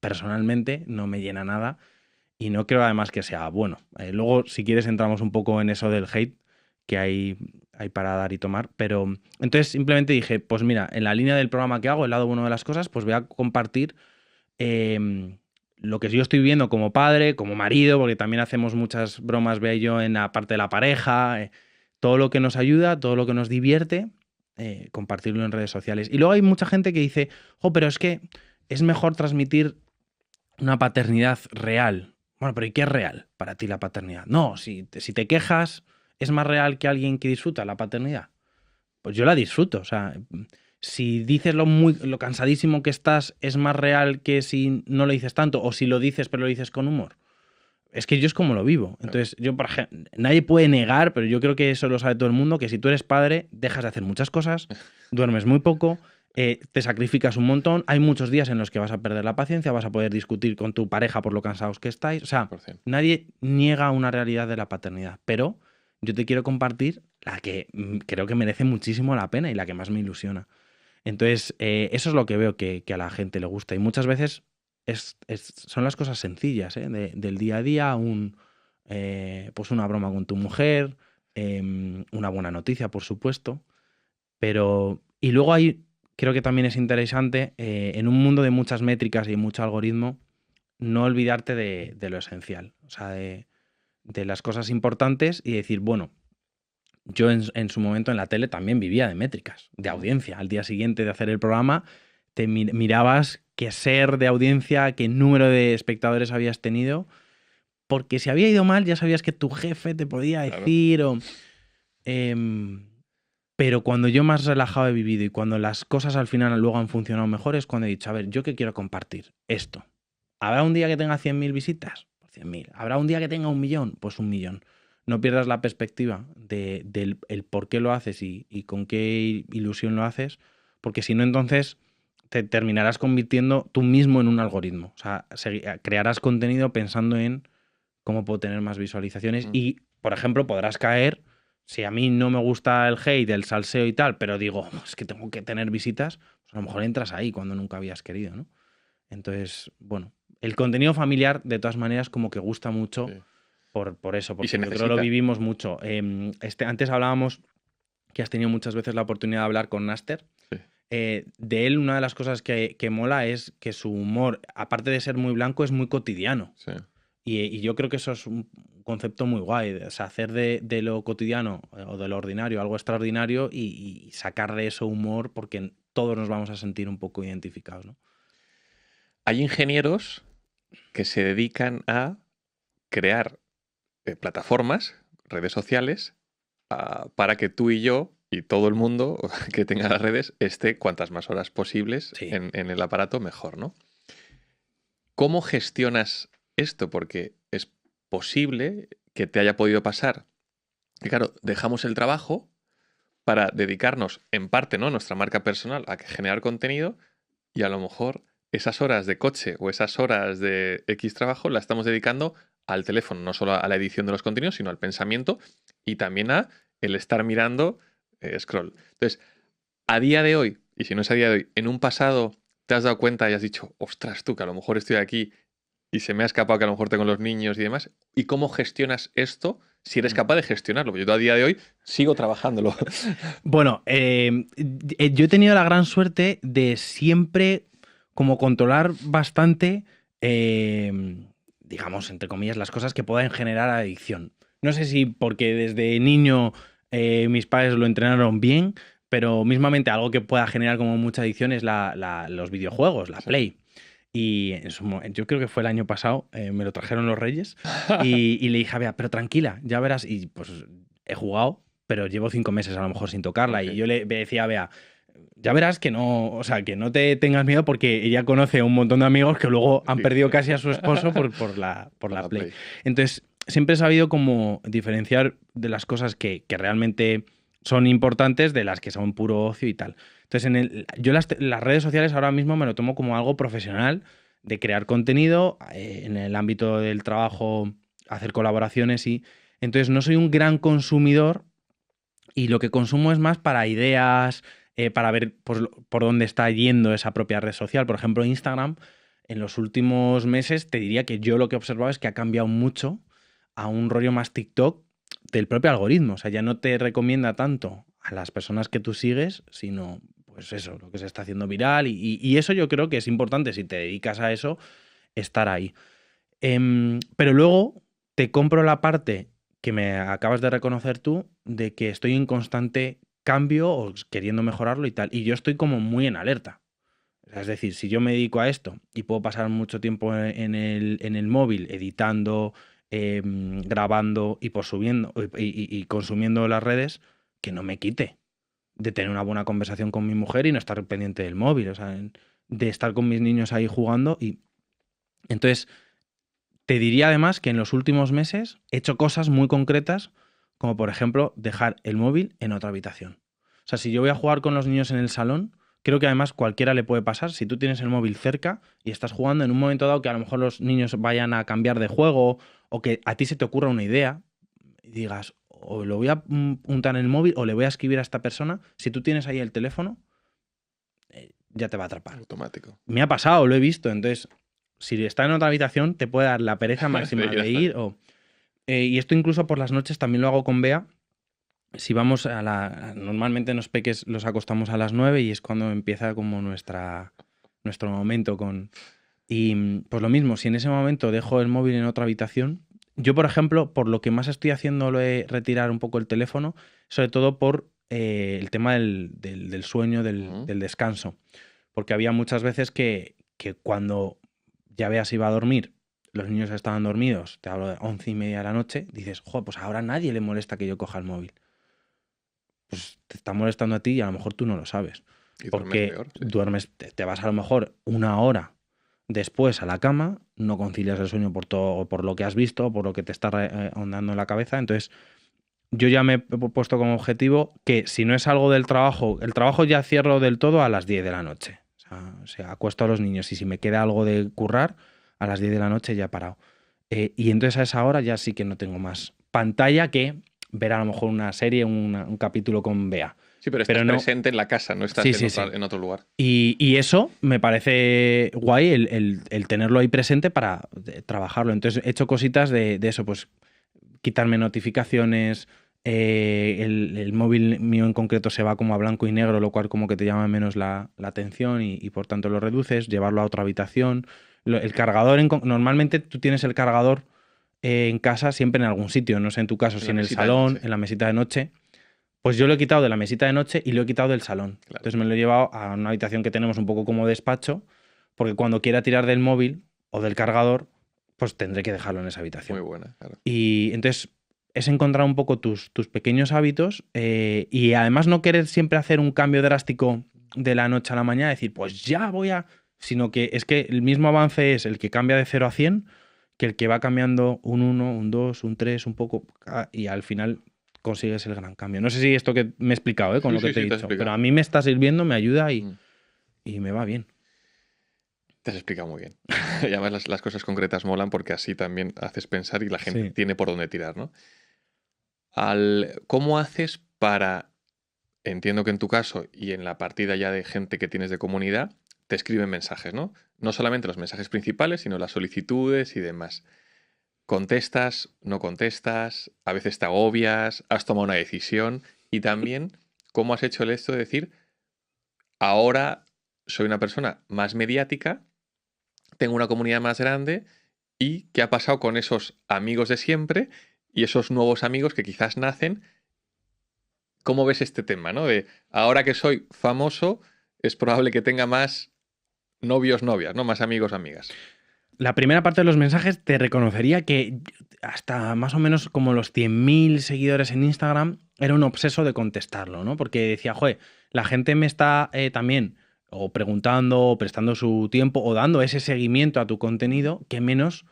Speaker 1: Personalmente no me llena nada. Y no creo además que sea bueno. Luego, si quieres, entramos un poco en eso del hate que hay para dar y tomar, pero entonces simplemente dije, pues mira, en la línea del programa que hago, el lado bueno de las cosas, pues voy a compartir lo que yo estoy viviendo como padre, como marido, porque también hacemos muchas bromas, vea yo, en la parte de la pareja, todo lo que nos ayuda, todo lo que nos divierte, compartirlo en redes sociales. Y luego hay mucha gente que dice, pero es que es mejor transmitir una paternidad real. Bueno, pero ¿y qué es real para ti la paternidad? No, si te quejas, ¿es más real que alguien que disfruta la paternidad? Pues yo la disfruto. O sea, si dices lo cansadísimo que estás, ¿es más real que si no lo dices tanto? O si lo dices pero lo dices con humor. Es que yo es como lo vivo. Entonces, yo, por ejemplo, nadie puede negar, pero yo creo que eso lo sabe todo el mundo, que si tú eres padre, dejas de hacer muchas cosas, duermes muy poco, te sacrificas un montón, hay muchos días en los que vas a perder la paciencia, vas a poder discutir con tu pareja por lo cansados que estáis. O sea,
Speaker 2: 100%.
Speaker 1: Nadie niega una realidad de la paternidad, pero yo te quiero compartir la que creo que merece muchísimo la pena y la que más me ilusiona. Entonces, eso es lo que veo que a la gente le gusta. Y muchas veces son las cosas sencillas, del día a día, pues una broma con tu mujer, una buena noticia, por supuesto. Y luego creo que también es interesante, en un mundo de muchas métricas y mucho algoritmo, no olvidarte de lo esencial, o sea, de las cosas importantes y decir, bueno, yo en su momento en la tele también vivía de métricas, de audiencia. Al día siguiente de hacer el programa, te mirabas qué ser de audiencia, qué número de espectadores habías tenido, porque si había ido mal ya sabías que tu jefe te podía decir pero cuando yo más relajado he vivido y cuando las cosas al final luego han funcionado mejor es cuando he dicho, a ver, ¿yo qué quiero compartir? Esto. ¿Habrá un día que tenga 100.000 visitas? Pues 100.000. ¿Habrá un día que tenga 1.000.000? Pues 1.000.000. No pierdas la perspectiva del por qué lo haces y con qué ilusión lo haces, porque si no, entonces te terminarás convirtiendo tú mismo en un algoritmo. O sea, crearás contenido pensando en cómo puedo tener más visualizaciones y, por ejemplo, podrás caer, si a mí no me gusta el hate, el salseo y tal, pero digo, es que tengo que tener visitas, pues a lo mejor entras ahí cuando nunca habías querido, ¿no? Entonces, bueno, el contenido familiar, de todas maneras, como que gusta mucho.
Speaker 2: Sí.
Speaker 1: por eso,
Speaker 2: Y
Speaker 1: porque
Speaker 2: se
Speaker 1: nosotros
Speaker 2: necesita.
Speaker 1: lo vivimos mucho. Antes hablábamos que has tenido muchas veces la oportunidad de hablar con Naster.
Speaker 2: Sí.
Speaker 1: De él, una de las cosas que mola es que su humor, aparte de ser muy blanco, es muy cotidiano.
Speaker 2: Sí.
Speaker 1: Y yo creo que eso es un concepto muy guay. O sea, hacer de lo cotidiano o de lo ordinario algo extraordinario y sacar de eso humor, porque todos nos vamos a sentir un poco identificados, ¿no?
Speaker 2: Hay ingenieros que se dedican a crear plataformas, redes sociales, para que tú y yo y todo el mundo que tenga las redes esté cuantas más horas posibles
Speaker 1: Sí.
Speaker 2: en el aparato, mejor, ¿no? ¿Cómo gestionas esto? Porque es posible que te haya podido pasar que, claro, dejamos el trabajo para dedicarnos en parte, ¿no?, nuestra marca personal a generar contenido y a lo mejor esas horas de coche o esas horas de X trabajo las estamos dedicando al teléfono, no solo a la edición de los contenidos, sino al pensamiento y también a el estar mirando scroll. Entonces, a día de hoy, y si no es a día de hoy, en un pasado te has dado cuenta y has dicho, ostras tú, que a lo mejor estoy aquí y se me ha escapado que a lo mejor tengo los niños y demás. ¿Y cómo gestionas esto si eres capaz de gestionarlo? Porque yo a día de hoy sigo trabajándolo.
Speaker 1: Bueno, yo he tenido la gran suerte de siempre como controlar bastante, digamos, entre comillas, las cosas que puedan generar adicción. No sé si porque desde niño mis padres lo entrenaron bien, pero mismamente algo que pueda generar como mucha adicción es los videojuegos, la
Speaker 2: Sí.
Speaker 1: Play. Y yo creo que fue el año pasado, me lo trajeron los Reyes y le dije a Bea, pero tranquila, ya verás. Y pues he jugado, pero llevo 5 meses a lo mejor sin tocarla.
Speaker 2: Ok.
Speaker 1: Y yo le decía a Bea, ya verás que no, o sea, que no te tengas miedo porque ella conoce a un montón de amigos que luego han
Speaker 2: Sí.
Speaker 1: perdido casi a su esposo por la
Speaker 2: la
Speaker 1: Play.
Speaker 2: Play.
Speaker 1: Entonces, siempre he sabido como diferenciar de las cosas que realmente son importantes de las que son puro ocio y tal. Entonces, yo las redes sociales ahora mismo me lo tomo como algo profesional de crear contenido, en el ámbito del trabajo, hacer colaboraciones y... Entonces, no soy un gran consumidor y lo que consumo es más para ideas, para ver pues, por dónde está yendo esa propia red social. Por ejemplo, Instagram, en los últimos meses, te diría que yo lo que he observado es que ha cambiado mucho a un rollo más TikTok del propio algoritmo. O sea, ya no te recomienda tanto a las personas que tú sigues, sino, pues eso, lo que se está haciendo viral. Y eso yo creo que es importante, si te dedicas a eso, estar ahí. Pero luego te compro la parte que me acabas de reconocer tú, de que estoy en constante cambio o queriendo mejorarlo y tal. Y yo estoy como muy en alerta. O sea, es decir, si yo me dedico a esto y puedo pasar mucho tiempo en el móvil editando, grabando y por subiendo y consumiendo las redes, que no me quite de tener una buena conversación con mi mujer y no estar pendiente del móvil. O sea, de estar con mis niños ahí jugando. Y entonces, te diría además que en los últimos meses he hecho cosas muy concretas, como por ejemplo dejar el móvil en otra habitación. O sea, si yo voy a jugar con los niños en el salón, creo que además cualquiera le puede pasar. Si tú tienes el móvil cerca y estás jugando en un momento dado que a lo mejor los niños vayan a cambiar de juego o que a ti se te ocurra una idea y digas, o lo voy a apuntar en el móvil o le voy a escribir a esta persona, si tú tienes ahí el teléfono, ya te va a atrapar.
Speaker 2: Automático.
Speaker 1: Me ha pasado, lo he visto. Entonces, si está en otra habitación, te puede dar la pereza máxima
Speaker 2: Sí,
Speaker 1: de ir. Y esto incluso por las noches también lo hago con Bea. Si vamos normalmente los peques los acostamos a las 9 y es cuando empieza como nuestro momento con... Y pues lo mismo, si en ese momento dejo el móvil en otra habitación, yo por ejemplo, por lo que más estoy haciendo lo he retirar un poco el teléfono, sobre todo por el tema del sueño, del descanso. Porque había muchas veces que cuando ya Bea se iba a dormir, los niños estaban dormidos, te hablo de 11:30 de la noche, dices, joder, pues ahora a nadie le molesta que yo coja el móvil. Pues te está molestando a ti y a lo mejor tú no lo sabes.
Speaker 2: Y
Speaker 1: Porque
Speaker 2: peor, sí.
Speaker 1: duermes, te vas a lo mejor una hora después a la cama, no concilias el sueño por todo, por lo que has visto, por lo que te está ahondando en la cabeza. Entonces, yo ya me he puesto como objetivo que si no es algo del trabajo, el trabajo ya cierro del todo a las 10 de la noche. O sea, acuesto a los niños y si me queda algo de currar, a las 10 de la noche ya he parado. Y entonces a esa hora ya sí que no tengo más pantalla que ver a lo mejor una serie, un capítulo con Bea.
Speaker 2: Sí, pero estás presente en la casa, no estás en otro lugar.
Speaker 1: Y eso me parece guay, el tenerlo ahí presente para trabajarlo. Entonces he hecho cositas de eso, pues quitarme notificaciones, el móvil mío en concreto se va como a blanco y negro, lo cual como que te llama menos la atención y por tanto lo reduces, llevarlo a otra habitación. El cargador, normalmente tú tienes el cargador en casa siempre en algún sitio, no sé en tu caso, si en el salón, en la mesita de noche. Pues yo lo he quitado de la mesita de noche y lo he quitado del salón. Claro. Entonces me lo he llevado a una habitación que tenemos un poco como despacho, porque cuando quiera tirar del móvil o del cargador, pues tendré que dejarlo en esa habitación.
Speaker 2: Muy buena, claro.
Speaker 1: Y entonces es encontrar un poco tus pequeños hábitos y además no querer siempre hacer un cambio drástico de la noche a la mañana, decir, pues ya voy a... Sino que es que el mismo avance es el que cambia de 0 a 100 que el que va cambiando un 1, un 2, un 3, un poco, y al final consigues el gran cambio. No sé si esto que me he explicado, con lo que te he dicho, pero a mí me está sirviendo, me ayuda y me va bien.
Speaker 2: Te has explicado muy bien. Y además las cosas concretas molan porque así también haces pensar y la gente tiene por dónde tirar, ¿no? ¿Cómo haces para, entiendo que en tu caso y en la partida ya de gente que tienes de comunidad, te escriben mensajes, ¿no? No solamente los mensajes principales, sino las solicitudes y demás. ¿Contestas? ¿No contestas? ¿A veces te agobias? ¿Has tomado una decisión? Y también, ¿cómo has hecho esto de decir, ahora soy una persona más mediática, tengo una comunidad más grande y qué ha pasado con esos amigos de siempre y esos nuevos amigos que quizás nacen? ¿Cómo ves este tema, ¿no? De ahora que soy famoso, es probable que tenga más novios, novias, ¿no? Más amigos, amigas.
Speaker 1: La primera parte de los mensajes te reconocería que hasta más o menos como los 100.000 seguidores en Instagram era un obseso de contestarlo, ¿no? Porque decía, joder, la gente me está también o preguntando o prestando su tiempo o dando ese seguimiento a tu contenido, que menos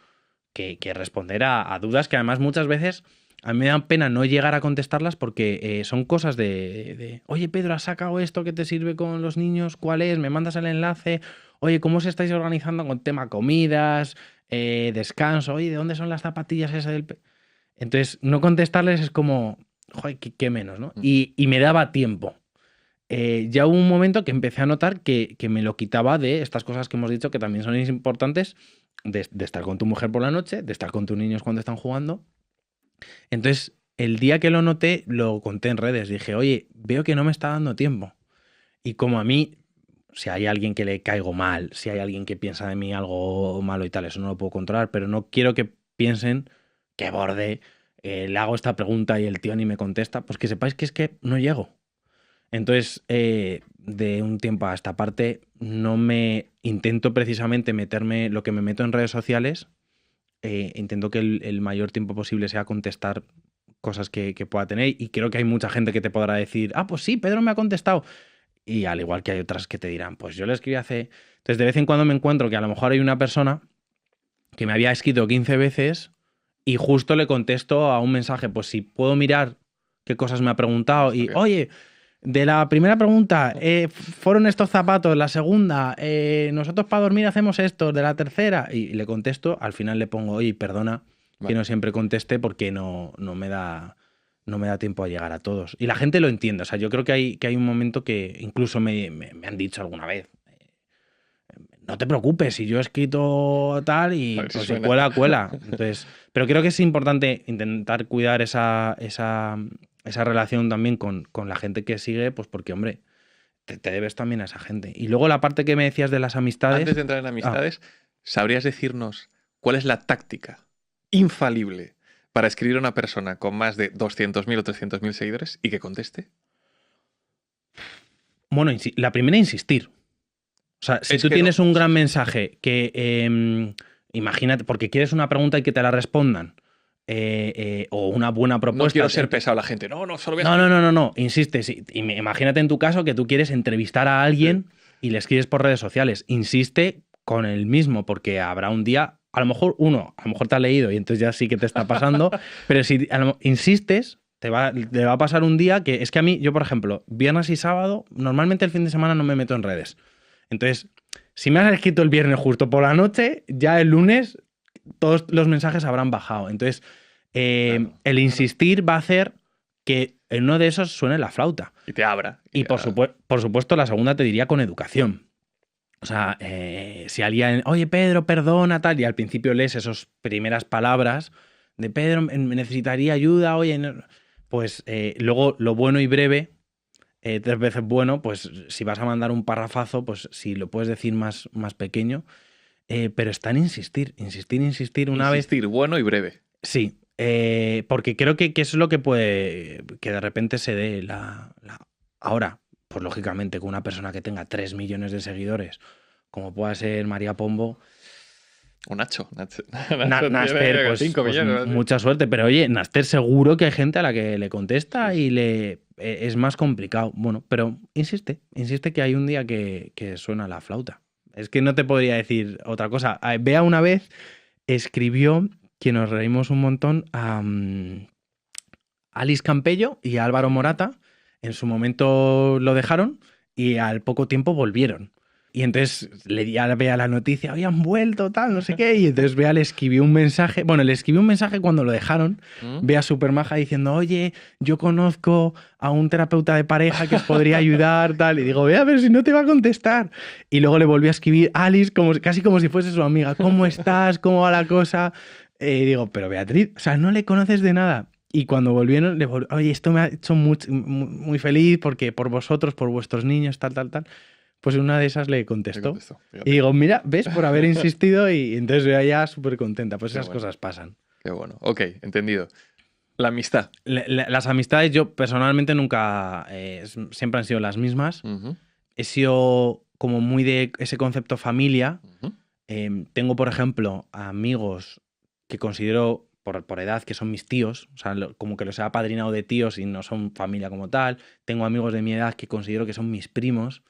Speaker 1: que responder a dudas que además muchas veces a mí me da pena no llegar a contestarlas porque son cosas de oye, Pedro, ¿has sacado esto que te sirve con los niños? ¿Cuál es? ¿Me mandas el enlace? Oye, ¿cómo os estáis organizando con tema comidas, descanso? Oye, ¿de dónde son las zapatillas esas del...? Entonces, no contestarles es como, joder, qué menos, ¿no? Y me daba tiempo. Ya hubo un momento que empecé a notar que me lo quitaba de estas cosas que hemos dicho que también son importantes, de estar con tu mujer por la noche, de estar con tus niños cuando están jugando. Entonces, el día que lo noté, lo conté en redes. Dije, oye, veo que no me está dando tiempo. Y como a mí, si hay alguien que le caigo mal, si hay alguien que piensa de mí algo malo y tal, eso no lo puedo controlar, pero no quiero que piensen que borde, le hago esta pregunta y el tío ni me contesta, pues que sepáis que es que no llego. Entonces, de un tiempo a esta parte, no me intento precisamente meterme lo que me meto en redes sociales. Intento que el mayor tiempo posible sea contestar cosas que pueda tener, y creo que hay mucha gente que te podrá decir, pues sí, Pedro me ha contestado, y al igual que hay otras que te dirán, pues yo le escribí hace... Entonces de vez en cuando me encuentro que a lo mejor hay una persona que me había escrito 15 veces y justo le contesto a un mensaje, pues si puedo mirar qué cosas me ha preguntado y, oye, de la primera pregunta, fueron estos zapatos, la segunda, nosotros para dormir hacemos esto, de la tercera, y le contesto, al final le pongo, oye, perdona que no siempre conteste porque no me da tiempo a llegar a todos. Y la gente lo entiende, o sea, yo creo que hay un momento que incluso me han dicho alguna vez, no te preocupes, si yo he escrito tal y pues si cuela. Entonces, pero creo que es importante intentar cuidar esa relación también con la gente que sigue, pues porque, hombre, te debes también a esa gente. Y luego la parte que me decías de las amistades...
Speaker 2: Antes de entrar en amistades, ¿sabrías decirnos cuál es la táctica infalible para escribir a una persona con más de 200.000 o 300.000 seguidores y que conteste?
Speaker 1: Bueno, la primera, insistir. O sea, si tú tienes un gran mensaje que, imagínate, porque quieres una pregunta y que te la respondan, o una buena propuesta...
Speaker 2: No quiero ser pesado a la gente. No, solo voy
Speaker 1: a... No, insiste. Sí. Imagínate en tu caso que tú quieres entrevistar a alguien y le escribes por redes sociales. Insiste con el mismo, porque habrá un día... A lo mejor te ha leído y entonces ya sí que te está pasando, pero si insistes, te va a pasar un día que... Es que a mí, yo por ejemplo, viernes y sábado, normalmente el fin de semana no me meto en redes. Entonces, si me has escrito el viernes justo por la noche, ya el lunes todos los mensajes habrán bajado. Entonces, el insistir va a hacer que en uno de esos suene la flauta.
Speaker 2: Y te abra.
Speaker 1: Y por supuesto, la segunda te diría con educación. O sea, si alguien, oye, Pedro, perdona, tal, y al principio lees esas primeras palabras de Pedro, necesitaría ayuda, oye, pues luego lo bueno y breve, 3 veces bueno, pues si vas a mandar un parrafazo, pues si lo puedes decir más pequeño, pero está en insistir, una vez.
Speaker 2: Insistir, bueno y breve.
Speaker 1: Sí, porque creo que eso es lo que puede que de repente se dé ahora, pues lógicamente con una persona que tenga 3 millones de seguidores, como pueda ser María Pombo,
Speaker 2: O Nacho.
Speaker 1: Naster,
Speaker 2: tiene
Speaker 1: pues,
Speaker 2: 5 millones.
Speaker 1: mucha suerte, pero oye, Naster seguro que hay gente a la que le contesta y es más complicado. Bueno, pero insiste que hay un día que suena la flauta. Es que no te podría decir otra cosa. Bea una vez escribió, que nos reímos un montón, a Alice Campello y a Álvaro Morata. En su momento lo dejaron y al poco tiempo volvieron. Y entonces le di a Bea la noticia, habían vuelto, tal, no sé qué. Y entonces Bea le escribió un mensaje. Bueno, le escribió un mensaje cuando lo dejaron. Bea supermaja diciendo, oye, yo conozco a un terapeuta de pareja que os podría ayudar, tal. Y digo, Bea, pero si no te va a contestar. Y luego le volví a escribir Alice, casi como si fuese su amiga. ¿Cómo estás? ¿Cómo va la cosa? Y digo, pero Beatriz, o sea, no le conoces de nada. Y cuando volvieron, oye, esto me ha hecho muy feliz porque por vosotros, por vuestros niños, tal. Pues una de esas le contestó. Y digo, mira, ¿ves? Por haber insistido y entonces yo ya súper contenta. Pues esas cosas pasan.
Speaker 2: Qué bueno. Ok, entendido. La amistad.
Speaker 1: Las amistades yo personalmente nunca, siempre han sido las mismas. He sido como muy de ese concepto familia. Tengo, por ejemplo, amigos que considero por edad que son mis tíos, o sea, como que los he apadrinado de tíos y no son familia como tal. Tengo amigos de mi edad que considero que son mis primos.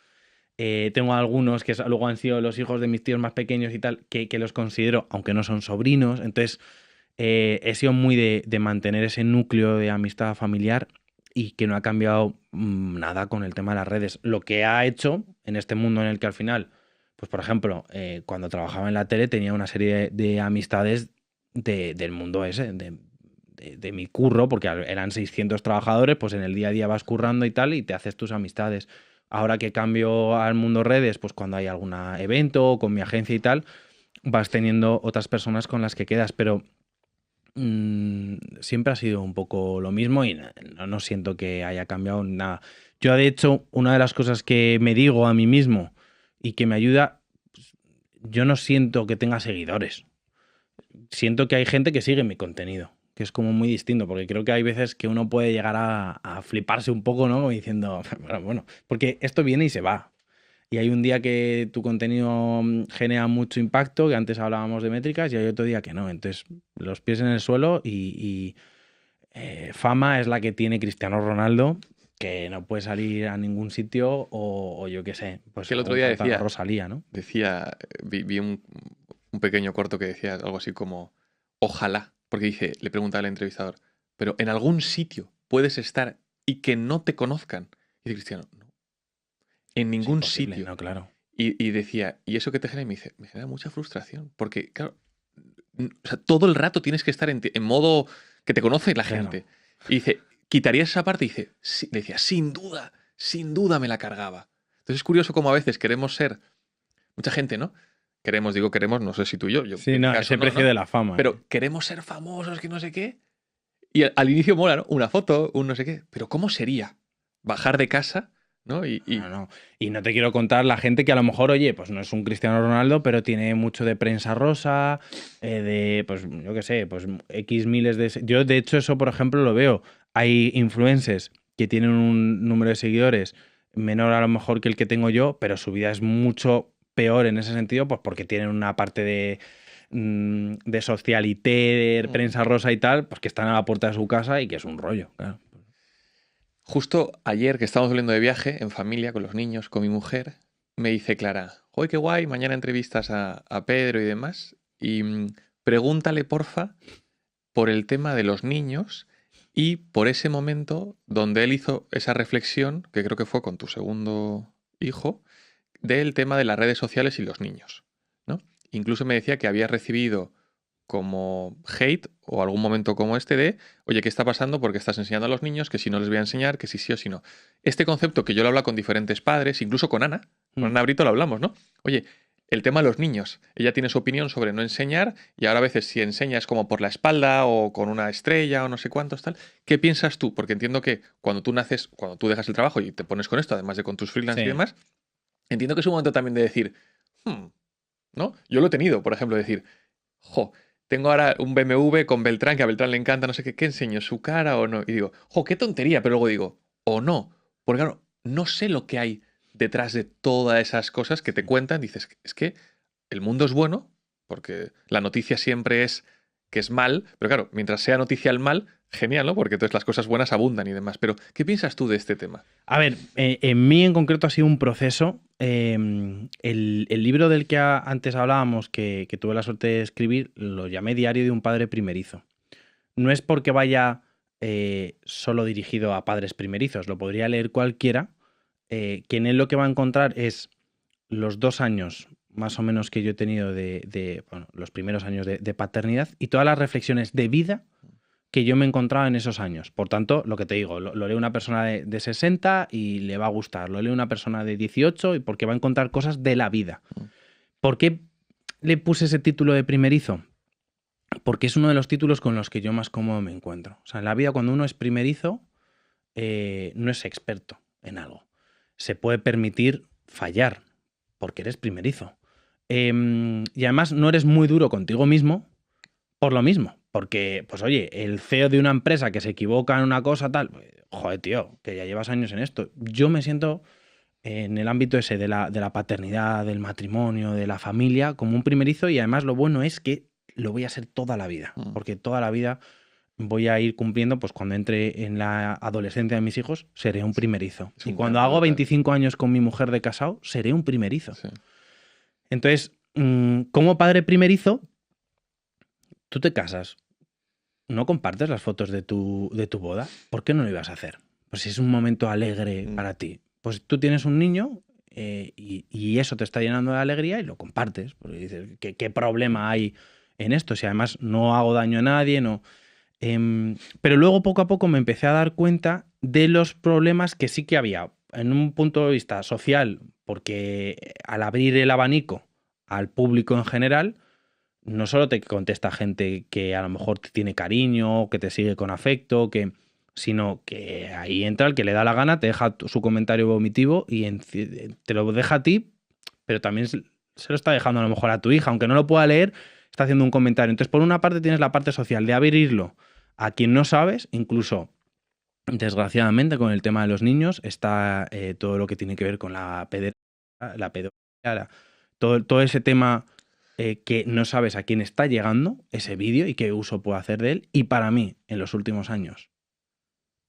Speaker 1: Tengo algunos que luego han sido los hijos de mis tíos más pequeños y tal, que los considero, aunque no son sobrinos. Entonces, he sido muy de mantener ese núcleo de amistad familiar y que no ha cambiado nada con el tema de las redes. Lo que ha hecho en este mundo en el que al final, pues por ejemplo, cuando trabajaba en la tele tenía una serie de amistades del mundo ese, de mi curro, porque eran 600 trabajadores, pues en el día a día vas currando y tal y te haces tus amistades. Ahora que cambio al mundo redes, pues cuando hay algún evento con mi agencia y tal, vas teniendo otras personas con las que quedas, pero siempre ha sido un poco lo mismo y no siento que haya cambiado nada. Yo, de hecho, una de las cosas que me digo a mí mismo y que me ayuda, pues, yo no siento que tenga seguidores. Siento que hay gente que sigue mi contenido, que es como muy distinto, porque creo que hay veces que uno puede llegar a fliparse un poco, ¿no? Como diciendo, bueno, porque esto viene y se va. Y hay un día que tu contenido genera mucho impacto, que antes hablábamos de métricas, y hay otro día que no. Entonces, los pies en el suelo y fama es la que tiene Cristiano Ronaldo, que no puede salir a ningún sitio o yo qué sé. Pues
Speaker 2: que el otro día decía,
Speaker 1: Rosalía, ¿no?
Speaker 2: Vi un pequeño corto que decía algo así como, ojalá, porque dice, le pregunta al entrevistador, pero en algún sitio puedes estar y que no te conozcan. Y dice Cristiano, no. En ningún sitio.
Speaker 1: No, claro.
Speaker 2: Y decía, ¿y eso qué te genera? Y me dice, me genera mucha frustración. Porque, claro, o sea, todo el rato tienes que estar en modo que te conoce la gente. Claro. Y dice, ¿quitarías esa parte? Y dice, sí, decía, sin duda me la cargaba. Entonces es curioso cómo a veces queremos ser, mucha gente, ¿no? Queremos, no sé si tú y yo.
Speaker 1: Sí, no, ese precio de la fama.
Speaker 2: Pero queremos ser famosos, que no sé qué. Y al inicio mola, ¿no? Una foto, un no sé qué. Pero ¿cómo sería bajar de casa, ¿no?
Speaker 1: No. Y no te quiero contar la gente que a lo mejor, oye, pues no es un Cristiano Ronaldo, pero tiene mucho de prensa rosa, pues yo qué sé, pues X miles de... Yo, de hecho, eso, por ejemplo, lo veo. Hay influencers que tienen un número de seguidores menor a lo mejor que el que tengo yo, pero su vida es mucho peor en ese sentido, pues porque tienen una parte de socialité, de prensa rosa y tal, pues que están a la puerta de su casa y que es un rollo, claro.
Speaker 2: Justo ayer que estábamos hablando de viaje en familia, con los niños, con mi mujer, me dice Clara, ¡oye, qué guay! Mañana entrevistas a Pedro y demás. Y pregúntale, porfa, por el tema de los niños y por ese momento donde él hizo esa reflexión, que creo que fue con tu segundo hijo, del tema de las redes sociales y los niños, ¿no? Incluso me decía que había recibido como hate o algún momento como este de, oye, ¿qué está pasando? Porque estás enseñando a los niños que si no les voy a enseñar, que si sí o si no. Este concepto que yo lo hablo con diferentes padres, incluso con Ana Brito lo hablamos, ¿no? Oye, el tema de los niños. Ella tiene su opinión sobre no enseñar y ahora a veces si enseña es como por la espalda o con una estrella o no sé cuántos tal. ¿Qué piensas tú? Porque entiendo que cuando tú naces, cuando tú dejas el trabajo y te pones con esto, además de con tus freelance y
Speaker 1: Sí.
Speaker 2: demás, entiendo que es un momento también de decir, ¿no? Yo lo he tenido, por ejemplo, decir, tengo ahora un BMW con Beltrán, que a Beltrán le encanta, no sé qué enseño, su cara o no. Y digo, qué tontería, pero luego digo, o no. Porque claro, no sé lo que hay detrás de todas esas cosas que te cuentan. Dices, es que el mundo es bueno, porque la noticia siempre es que es mal, pero claro, mientras sea noticia el mal, genial, ¿no? Porque entonces las cosas buenas abundan y demás. Pero, ¿qué piensas tú de este tema?
Speaker 1: A ver, en mí en concreto ha sido un proceso. El libro del que antes hablábamos, que tuve la suerte de escribir, lo llamé Diario de un padre primerizo. No es porque vaya solo dirigido a padres primerizos, lo podría leer cualquiera, que en él lo que va a encontrar es los 2 años más o menos que yo he tenido bueno, los primeros años de paternidad y todas las reflexiones de vida que yo me encontraba en esos años. Por tanto, lo que te digo, lo lee una persona de 60 y le va a gustar. Lo lee una persona de 18 y porque va a encontrar cosas de la vida. ¿Por qué le puse ese título de primerizo? Porque es uno de los títulos con los que yo más cómodo me encuentro. O sea, en la vida cuando uno es primerizo, no es experto en algo. Se puede permitir fallar porque eres primerizo. Y además no eres muy duro contigo mismo por lo mismo. Porque, pues oye, el CEO de una empresa que se equivoca en una cosa, tal, joder, tío, que ya llevas años en esto. Yo me siento en el ámbito ese de la paternidad, del matrimonio, de la familia, como un primerizo y además lo bueno es que lo voy a ser toda la vida. Porque toda la vida voy a ir cumpliendo, pues cuando entre en la adolescencia de mis hijos, seré un primerizo. Y cuando hago 25 años con mi mujer de casado, seré un primerizo. Sí. Entonces, como padre primerizo, tú te casas, no compartes las fotos de tu boda. ¿Por qué no lo ibas a hacer? Pues si es un momento alegre para ti. Pues tú tienes un niño y eso te está llenando de alegría y lo compartes. Porque dices, ¿qué problema hay en esto? Si además no hago daño a nadie, no. Pero luego poco a poco me empecé a dar cuenta de los problemas que sí que había en un punto de vista social, porque al abrir el abanico al público en general, no solo te contesta gente que a lo mejor te tiene cariño, que te sigue con afecto, sino que ahí entra el que le da la gana, te deja su comentario vomitivo y te lo deja a ti, pero también se lo está dejando a lo mejor a tu hija, aunque no lo pueda leer, está haciendo un comentario. Entonces, por una parte tienes la parte social de abrirlo a quien no sabes, incluso, desgraciadamente, con el tema de los niños, está todo lo que tiene que ver con la pedofilia, todo ese tema que no sabes a quién está llegando ese vídeo y qué uso puedo hacer de él. Y para mí, en los últimos años,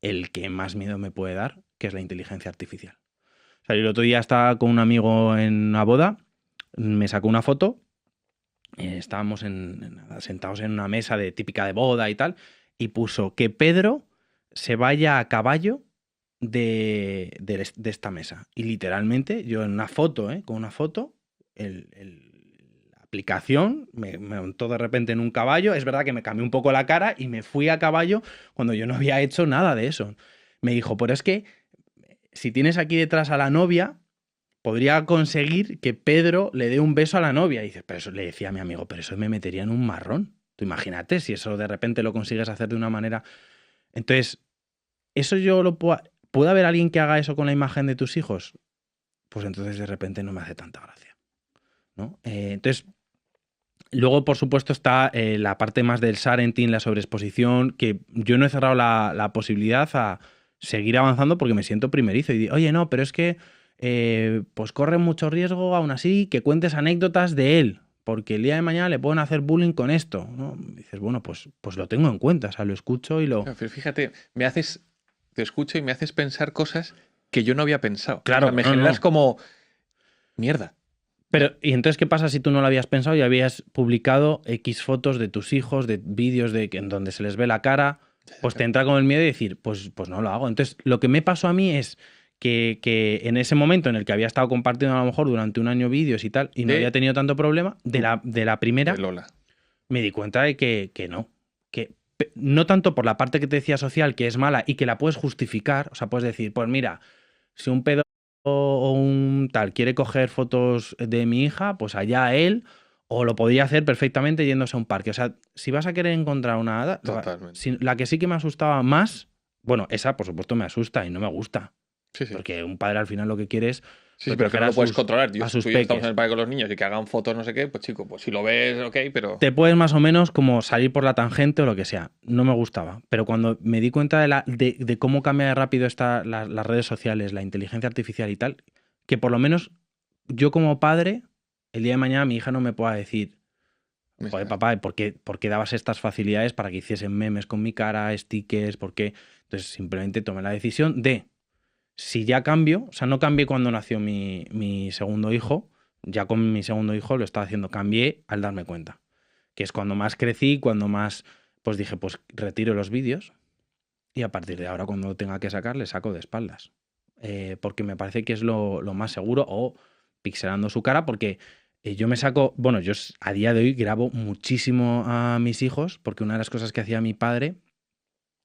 Speaker 1: el que más miedo me puede dar, que es la inteligencia artificial. O sea, yo el otro día estaba con un amigo en una boda, me sacó una foto, estábamos sentados en una mesa típica de boda y tal, y puso que Pedro se vaya a caballo de esta mesa. Y literalmente, yo en una foto, con una foto, la aplicación me montó de repente en un caballo. Es verdad que me cambió un poco la cara y me fui a caballo cuando yo no había hecho nada de eso. Me dijo, pero es que si tienes aquí detrás a la novia, podría conseguir que Pedro le dé un beso a la novia. Y dice, pero eso le decía a mi amigo, pero eso me metería en un marrón. Tú imagínate si eso de repente lo consigues hacer de una manera. Entonces, eso yo lo puedo. ¿Puede haber alguien que haga eso con la imagen de tus hijos? Pues entonces de repente no me hace tanta gracia, ¿no? Entonces, luego, por supuesto, está la parte más del sharenting, la sobreexposición, que yo no he cerrado la posibilidad a seguir avanzando porque me siento primerizo. Y digo, oye, no, pero es que pues corre mucho riesgo, aún así, que cuentes anécdotas de él, porque el día de mañana le pueden hacer bullying con esto, ¿no? Y dices, bueno, pues lo tengo en cuenta, o sea, lo escucho y lo...
Speaker 2: Pero fíjate, te escucho y me haces pensar cosas que yo no había pensado.
Speaker 1: Claro,
Speaker 2: o sea, me generas como mierda.
Speaker 1: Pero, ¿y entonces qué pasa si tú no lo habías pensado y habías publicado X fotos de tus hijos, de vídeos en donde se les ve la cara? Pues te entra con el miedo de decir, pues no lo hago. Entonces, lo que me pasó a mí es que en ese momento en el que había estado compartiendo a lo mejor durante un año vídeos y tal, y no había tenido tanto problema, de la primera,
Speaker 2: de Lola,
Speaker 1: me di cuenta de que no. Que no tanto por la parte que te decía social, que es mala y que la puedes justificar. O sea, puedes decir, pues mira, si un pedo o un tal quiere coger fotos de mi hija, pues allá él, o lo podía hacer perfectamente yéndose a un parque. O sea, si vas a querer encontrar una hada,
Speaker 2: Totalmente.
Speaker 1: la que sí que me asustaba más, bueno, esa por supuesto me asusta y no me gusta.
Speaker 2: Sí, sí.
Speaker 1: Porque un padre al final lo que quiere es
Speaker 2: Sí, pero que
Speaker 1: proteger
Speaker 2: no
Speaker 1: a
Speaker 2: lo puedes
Speaker 1: sus,
Speaker 2: controlar.
Speaker 1: a sus
Speaker 2: Tú y yo estamos
Speaker 1: peques.
Speaker 2: en el parque con los niños y que hagan fotos, no sé qué, pues chico, pues si lo ves, ok, pero...
Speaker 1: Te puedes más o menos como salir por la tangente o lo que sea. No me gustaba. Pero cuando me di cuenta de cómo cambia de rápido las redes sociales, la inteligencia artificial y tal, que por lo menos yo como padre, el día de mañana mi hija no me pueda decir, joder, papá, ¿por qué dabas estas facilidades para que hiciesen memes con mi cara, stickers? ¿Por qué? Entonces simplemente tomé la decisión de, si ya cambio, o sea, no cambié cuando nació mi segundo hijo, ya con mi segundo hijo lo estaba haciendo, cambié al darme cuenta, que es cuando más crecí, cuando más, pues dije, pues retiro los vídeos y a partir de ahora cuando tenga que sacar, le saco de espaldas. Porque me parece que es lo más seguro, o pixelando su cara, porque yo me saco, bueno, a día de hoy grabo muchísimo a mis hijos, porque una de las cosas que hacía mi padre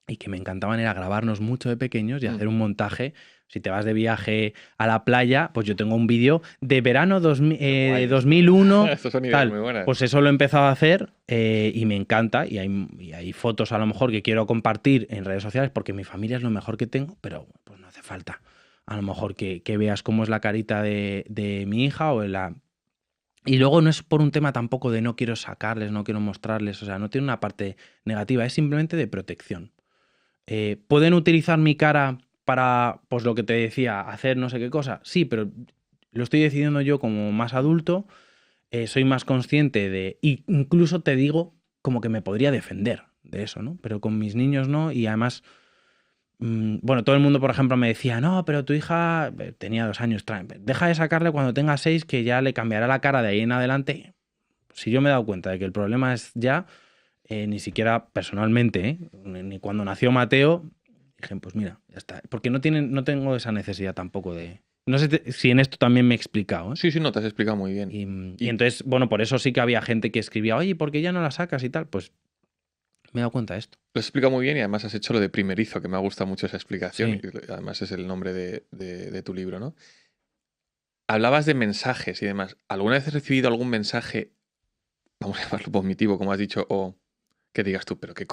Speaker 1: y que me encantaban era grabarnos mucho de pequeños y hacer un montaje. Si te vas de viaje a la playa, pues yo tengo un vídeo de verano 2001,
Speaker 2: Estas son ideas
Speaker 1: tal.
Speaker 2: muy buenas.
Speaker 1: Pues eso lo he empezado a hacer y me encanta. Y hay fotos a lo mejor que quiero compartir en redes sociales porque mi familia es lo mejor que tengo, pero pues no hace falta. A lo mejor que veas cómo es la carita de mi hija o la... Y luego no es por un tema tampoco de no quiero sacarles, no quiero mostrarles, o sea, no tiene una parte negativa, es simplemente de protección. ¿Pueden utilizar mi cara para, pues lo que te decía, hacer no sé qué cosa? Sí, pero lo estoy decidiendo yo como más adulto, soy más consciente de, y incluso te digo como que me podría defender de eso, ¿no? Pero con mis niños no, y además, bueno, todo el mundo, por ejemplo, me decía, no, pero tu hija tenía 2 años, deja de sacarle cuando tenga 6, que ya le cambiará la cara de ahí en adelante. Si yo me he dado cuenta de que el problema es ya, ni siquiera personalmente, ni cuando nació Mateo, dije, pues mira, ya está. Porque no tengo esa necesidad tampoco de... No sé si en esto también me he explicado, ¿eh?
Speaker 2: Sí, sí, no, te has explicado muy bien.
Speaker 1: Y entonces, bueno, por eso sí que había gente que escribía, oye, ¿por qué ya no la sacas y tal? Pues me he dado cuenta de esto.
Speaker 2: Lo has explicado muy bien y además has hecho lo de primerizo, que me ha gustado mucho esa explicación.
Speaker 1: Sí.
Speaker 2: Y además es el nombre de tu libro, ¿no? Hablabas de mensajes y demás. ¿Alguna vez has recibido algún mensaje, vamos a llamarlo vomitivo, como has dicho, o que digas tú, pero qué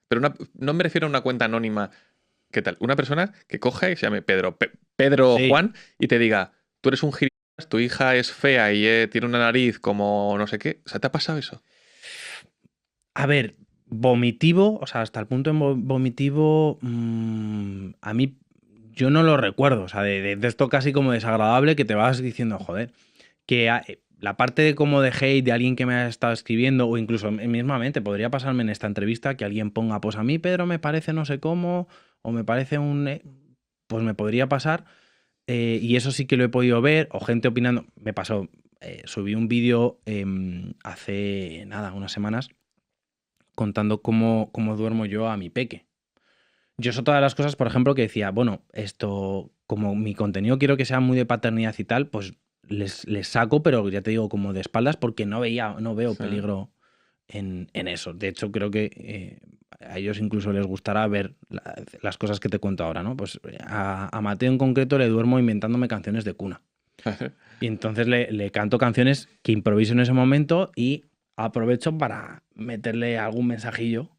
Speaker 2: Pero no me refiero a una cuenta anónima. ¿Qué tal? Una persona que coja y se llame Pedro, Pedro
Speaker 1: Sí.
Speaker 2: Juan y te diga, tú eres un gilipollas, tu hija es fea y tiene una nariz como no sé qué. O sea, ¿te ha pasado eso?
Speaker 1: A ver, vomitivo, o sea, hasta el punto en vomitivo, a mí yo no lo recuerdo, o sea, de esto casi como desagradable que te vas diciendo, joder, que la parte de como de hate de alguien que me ha estado escribiendo, o incluso mismamente podría pasarme en esta entrevista que alguien ponga, pues a mí Pedro me parece no sé cómo, o me parece pues me podría pasar, y eso sí que lo he podido ver, o gente opinando, me pasó, subí un vídeo hace nada, unas semanas, contando cómo duermo yo a mi peque. Yo eso todas las cosas, por ejemplo, que decía, bueno, esto, como mi contenido quiero que sea muy de paternidad y tal, pues les saco, pero ya te digo, como de espaldas, porque no veo
Speaker 2: Sí.
Speaker 1: peligro en eso. De hecho, creo que a ellos incluso les gustará ver las cosas que te cuento ahora, ¿no? Pues a Mateo en concreto le duermo inventándome canciones de cuna. Y entonces le canto canciones que improviso en ese momento y aprovecho para meterle algún mensajillo,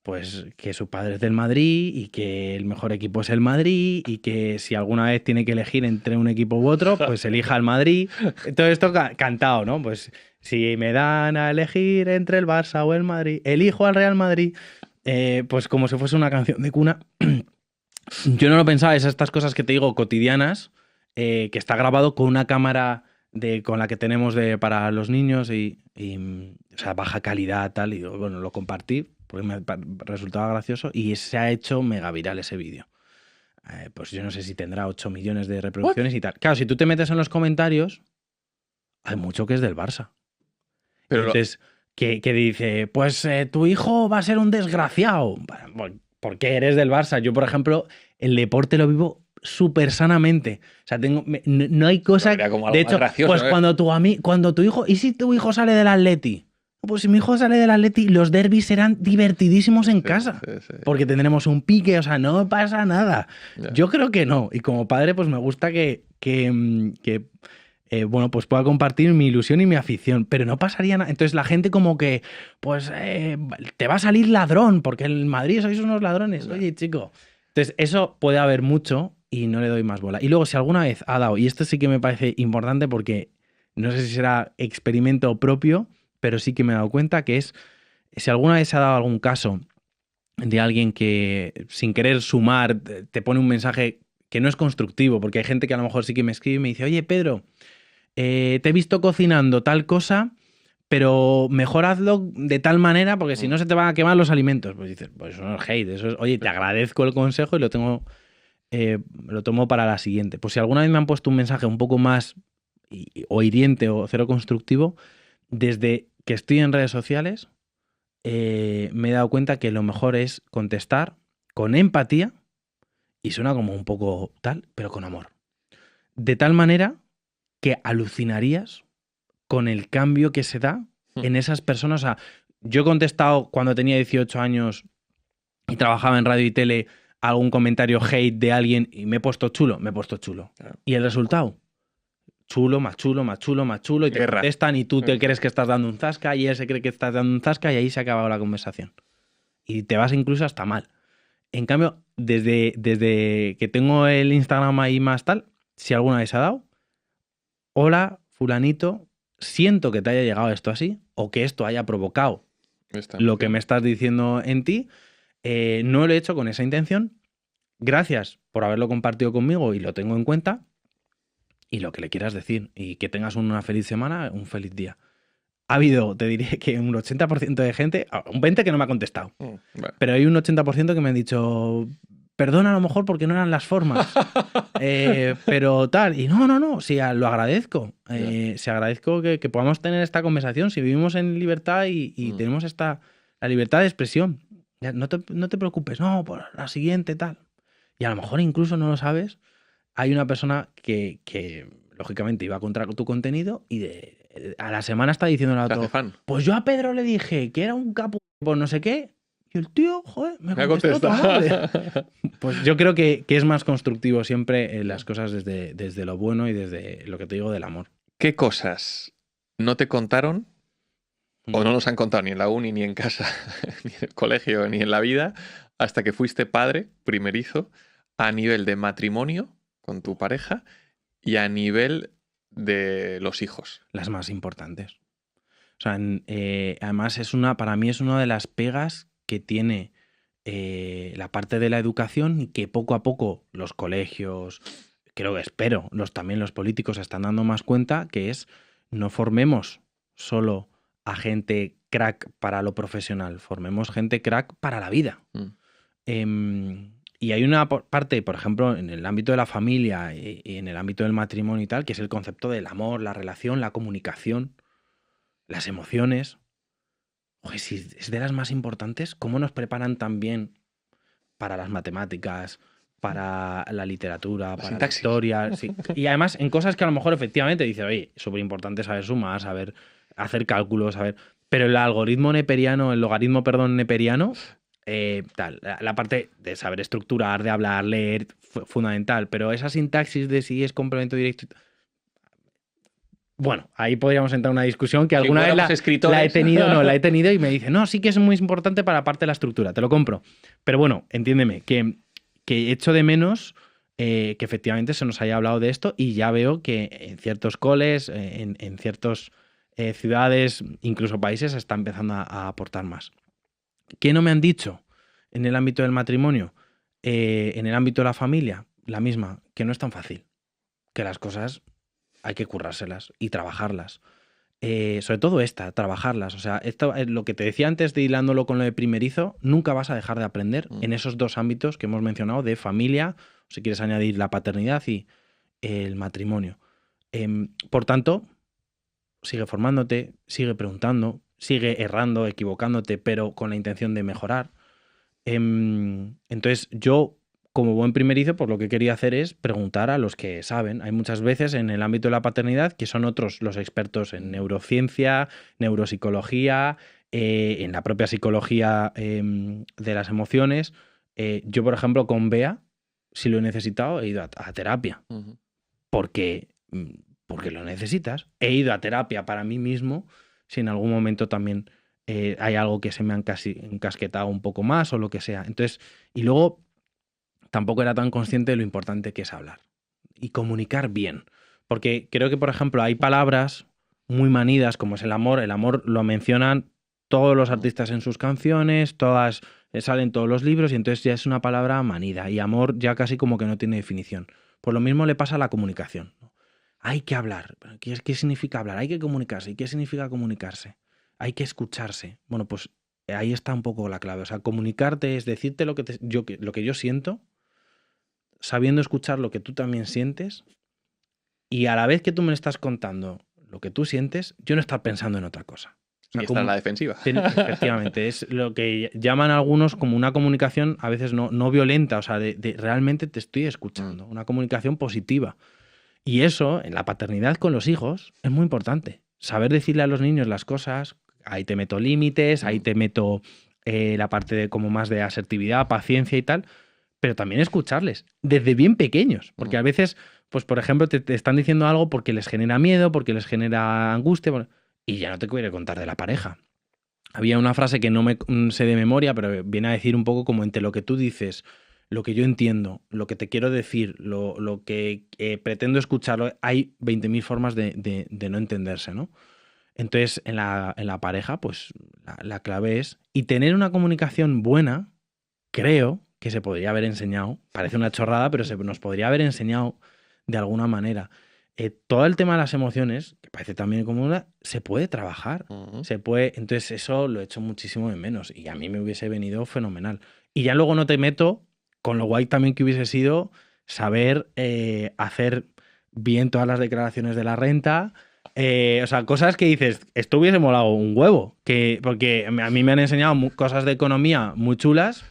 Speaker 1: pues que su padre es del Madrid y que el mejor equipo es el Madrid y que si alguna vez tiene que elegir entre un equipo u otro, pues elija el Madrid. Todo esto cantado, ¿no? Pues si me dan a elegir entre el Barça o el Madrid, elijo al Real Madrid. Pues como si fuese una canción de cuna. Yo no lo pensaba, es estas cosas que te digo cotidianas, que está grabado con una cámara con la que tenemos para los niños o sea, baja calidad, tal, y bueno, lo compartí porque me resultaba gracioso y se ha hecho mega viral ese vídeo. Pues yo no sé si tendrá 8 millones de reproducciones y tal. Claro, si tú te metes en los comentarios, hay mucho que es del Barça.
Speaker 2: Pero
Speaker 1: Entonces, que dice, pues tu hijo va a ser un desgraciado. Bueno, ¿por qué eres del Barça? Yo, por ejemplo, el deporte lo vivo súper sanamente. O sea, no hay cosa...
Speaker 2: como algo
Speaker 1: De
Speaker 2: más
Speaker 1: hecho,
Speaker 2: gracioso,
Speaker 1: pues
Speaker 2: ¿eh?
Speaker 1: cuando tu hijo... ¿Y si tu hijo sale del Atleti? pues si mi hijo sale del Atleti, los derbis serán divertidísimos en
Speaker 2: Sí,
Speaker 1: casa.
Speaker 2: sí, sí.
Speaker 1: Porque tendremos un pique, o sea, no pasa nada.
Speaker 2: Ya.
Speaker 1: Yo creo que no. Y como padre, pues me gusta bueno, pues pueda compartir mi ilusión y mi afición. Pero no pasaría nada. Entonces la gente como que, pues, te va a salir ladrón, porque en Madrid sois unos ladrones.
Speaker 2: Ya.
Speaker 1: Oye, chico. Entonces eso puede haber mucho y no le doy más bola. Y luego, si alguna vez ha dado, y esto sí que me parece importante porque no sé si será experimento propio, pero sí que me he dado cuenta que es, si alguna vez se ha dado algún caso de alguien que sin querer sumar te pone un mensaje que no es constructivo, porque hay gente que a lo mejor sí que me escribe y me dice, oye Pedro, te he visto cocinando tal cosa, pero mejor hazlo de tal manera porque si no se te van a quemar los alimentos. Pues dices, pues eso no es hate, eso es, oye, te agradezco el consejo y lo tomo para la siguiente. Pues si alguna vez me han puesto un mensaje un poco más o hiriente o cero constructivo, desde que estoy en redes sociales, me he dado cuenta que lo mejor es contestar con empatía, y suena como un poco tal, pero con amor. De tal manera que alucinarías con el cambio que se da en esas personas. O sea, yo he contestado cuando tenía 18 años y trabajaba en radio y tele algún comentario hate de alguien y me he puesto chulo,
Speaker 2: Claro.
Speaker 1: Y el resultado, chulo, más chulo, más chulo, más chulo, y te
Speaker 2: Guerra.
Speaker 1: contestan y tú te crees que estás dando un zasca y él se cree que estás dando un zasca y ahí se ha acabado la conversación. Y te vas incluso hasta mal. En cambio, desde que tengo el Instagram ahí más tal, si alguna vez ha dado, hola, fulanito, siento que te haya llegado esto así, o que esto haya provocado lo que me estás diciendo en ti, no lo he hecho con esa intención. Gracias por haberlo compartido conmigo y lo tengo en cuenta. Y lo que le quieras decir. Y que tengas una feliz semana, un feliz día. Ha habido, te diré que un 80% de gente, un 20% que no me ha contestado,
Speaker 2: Bueno.
Speaker 1: pero hay un 80% que me han dicho, perdona a lo mejor porque no eran las formas, pero tal. Y no, sí, lo agradezco. Se agradezco que podamos tener esta conversación. Si vivimos en libertad y tenemos la libertad de expresión, ya, no te preocupes, no, por la siguiente tal. Y a lo mejor incluso no lo sabes, hay una persona que lógicamente iba contra tu contenido y a la semana está diciendo a
Speaker 2: Te hace
Speaker 1: otro,
Speaker 2: fan.
Speaker 1: pues yo a Pedro le dije que era un capo por no sé qué, y el tío, joder, me
Speaker 2: Me ha
Speaker 1: contestó toda madre.
Speaker 2: contestado.
Speaker 1: Pues yo creo que es más constructivo siempre las cosas desde lo bueno y desde lo que te digo del amor.
Speaker 2: ¿Qué cosas no te contaron o no nos han contado ni en la uni, ni en casa, ni en el colegio, ni en la vida, hasta que fuiste padre primerizo a nivel de matrimonio con tu pareja y a nivel de los hijos?
Speaker 1: Las más importantes. O sea, además para mí es una de las pegas que tiene la parte de la educación y que poco a poco los colegios, espero, también los políticos se están dando más cuenta, que es no formemos solo a gente crack para lo profesional, formemos gente crack para la vida. Y hay una parte, por ejemplo, en el ámbito de la familia y en el ámbito del matrimonio y tal, que es el concepto del amor, la relación, la comunicación, las emociones. Oye, si es de las más importantes, ¿cómo nos preparan también para las matemáticas, para la literatura, para
Speaker 2: sintaxis.
Speaker 1: la historia? Sí. Y además en cosas que a lo mejor efectivamente dice, oye, es súper importante saber sumar, saber hacer cálculos, saber... Pero el logaritmo, neperiano, la parte de saber estructurar, de hablar, leer, fundamental. Pero esa sintaxis de si es complemento directo... Bueno, ahí podríamos entrar en una discusión que alguna vez la he tenido y me dice, no, sí que es muy importante para la parte de la estructura, te lo compro. Pero bueno, entiéndeme, que echo de menos que efectivamente se nos haya hablado de esto y ya veo que en ciertos coles, en ciertas ciudades, incluso países, se está empezando a aportar más. ¿Qué no me han dicho en el ámbito del matrimonio? En el ámbito de la familia, la misma, que no es tan fácil, que las cosas... hay que currárselas y trabajarlas. Sobre todo trabajarlas. O sea, esto, lo que te decía antes de hilándolo con lo de primerizo, nunca vas a dejar de aprender en esos dos ámbitos que hemos mencionado de familia, o si quieres añadir la paternidad y el matrimonio. Por tanto, sigue formándote, sigue preguntando, sigue errando, equivocándote, pero con la intención de mejorar. Entonces, yo como buen primerizo, pues lo que quería hacer es preguntar a los que saben. Hay muchas veces en el ámbito de la paternidad que son otros los expertos en neurociencia, neuropsicología, en la propia psicología de las emociones. Yo, por ejemplo, con Bea, si lo he necesitado, he ido a terapia.
Speaker 2: Ujú.
Speaker 1: Porque lo necesitas. He ido a terapia para mí mismo, si en algún momento también hay algo que se me ha encasquetado un poco más o lo que sea. Entonces, y luego tampoco era tan consciente de lo importante que es hablar y comunicar bien. Porque creo que, por ejemplo, hay palabras muy manidas, como es el amor. El amor lo mencionan todos los artistas en sus canciones, todas salen todos los libros, y entonces ya es una palabra manida. Y amor ya casi como que no tiene definición. Pues lo mismo le pasa a la comunicación, ¿no? Hay que hablar. ¿Qué significa hablar? Hay que comunicarse. ¿Y qué significa comunicarse? Hay que escucharse. Bueno, pues ahí está un poco la clave. O sea, comunicarte es decirte lo que yo siento, sabiendo escuchar lo que tú también sientes, y a la vez que tú me estás contando lo que tú sientes, yo no estar pensando en otra cosa. O sea,
Speaker 2: Y está en la defensiva.
Speaker 1: Efectivamente, es lo que llaman algunos como una comunicación a veces no violenta, o sea, de realmente te estoy escuchando, una comunicación positiva. Y eso, en la paternidad con los hijos, es muy importante. Saber decirle a los niños las cosas, ahí te meto límites, ahí te meto la parte de como más de asertividad, paciencia y tal, pero también escucharles desde bien pequeños, porque a veces, pues por ejemplo, te están diciendo algo porque les genera miedo, porque les genera angustia, y ya no te quiere contar de la pareja. Había una frase que no me sé de memoria, pero viene a decir un poco como entre lo que tú dices, lo que yo entiendo, lo que te quiero decir, lo que pretendo escucharlo, hay 20.000 formas de no entenderse, ¿no? Entonces, en la pareja, pues la clave es, y tener una comunicación buena, creo que se podría haber enseñado, parece una chorrada, pero se nos podría haber enseñado de alguna manera. Todo el tema de las emociones, que parece también como se puede trabajar, se puede, entonces eso lo he hecho muchísimo de menos y a mí me hubiese venido fenomenal. Y ya luego no te meto con lo guay también que hubiese sido saber hacer bien todas las declaraciones de la renta. O sea, cosas que dices, esto hubiese molado un huevo, porque a mí me han enseñado cosas de economía muy chulas,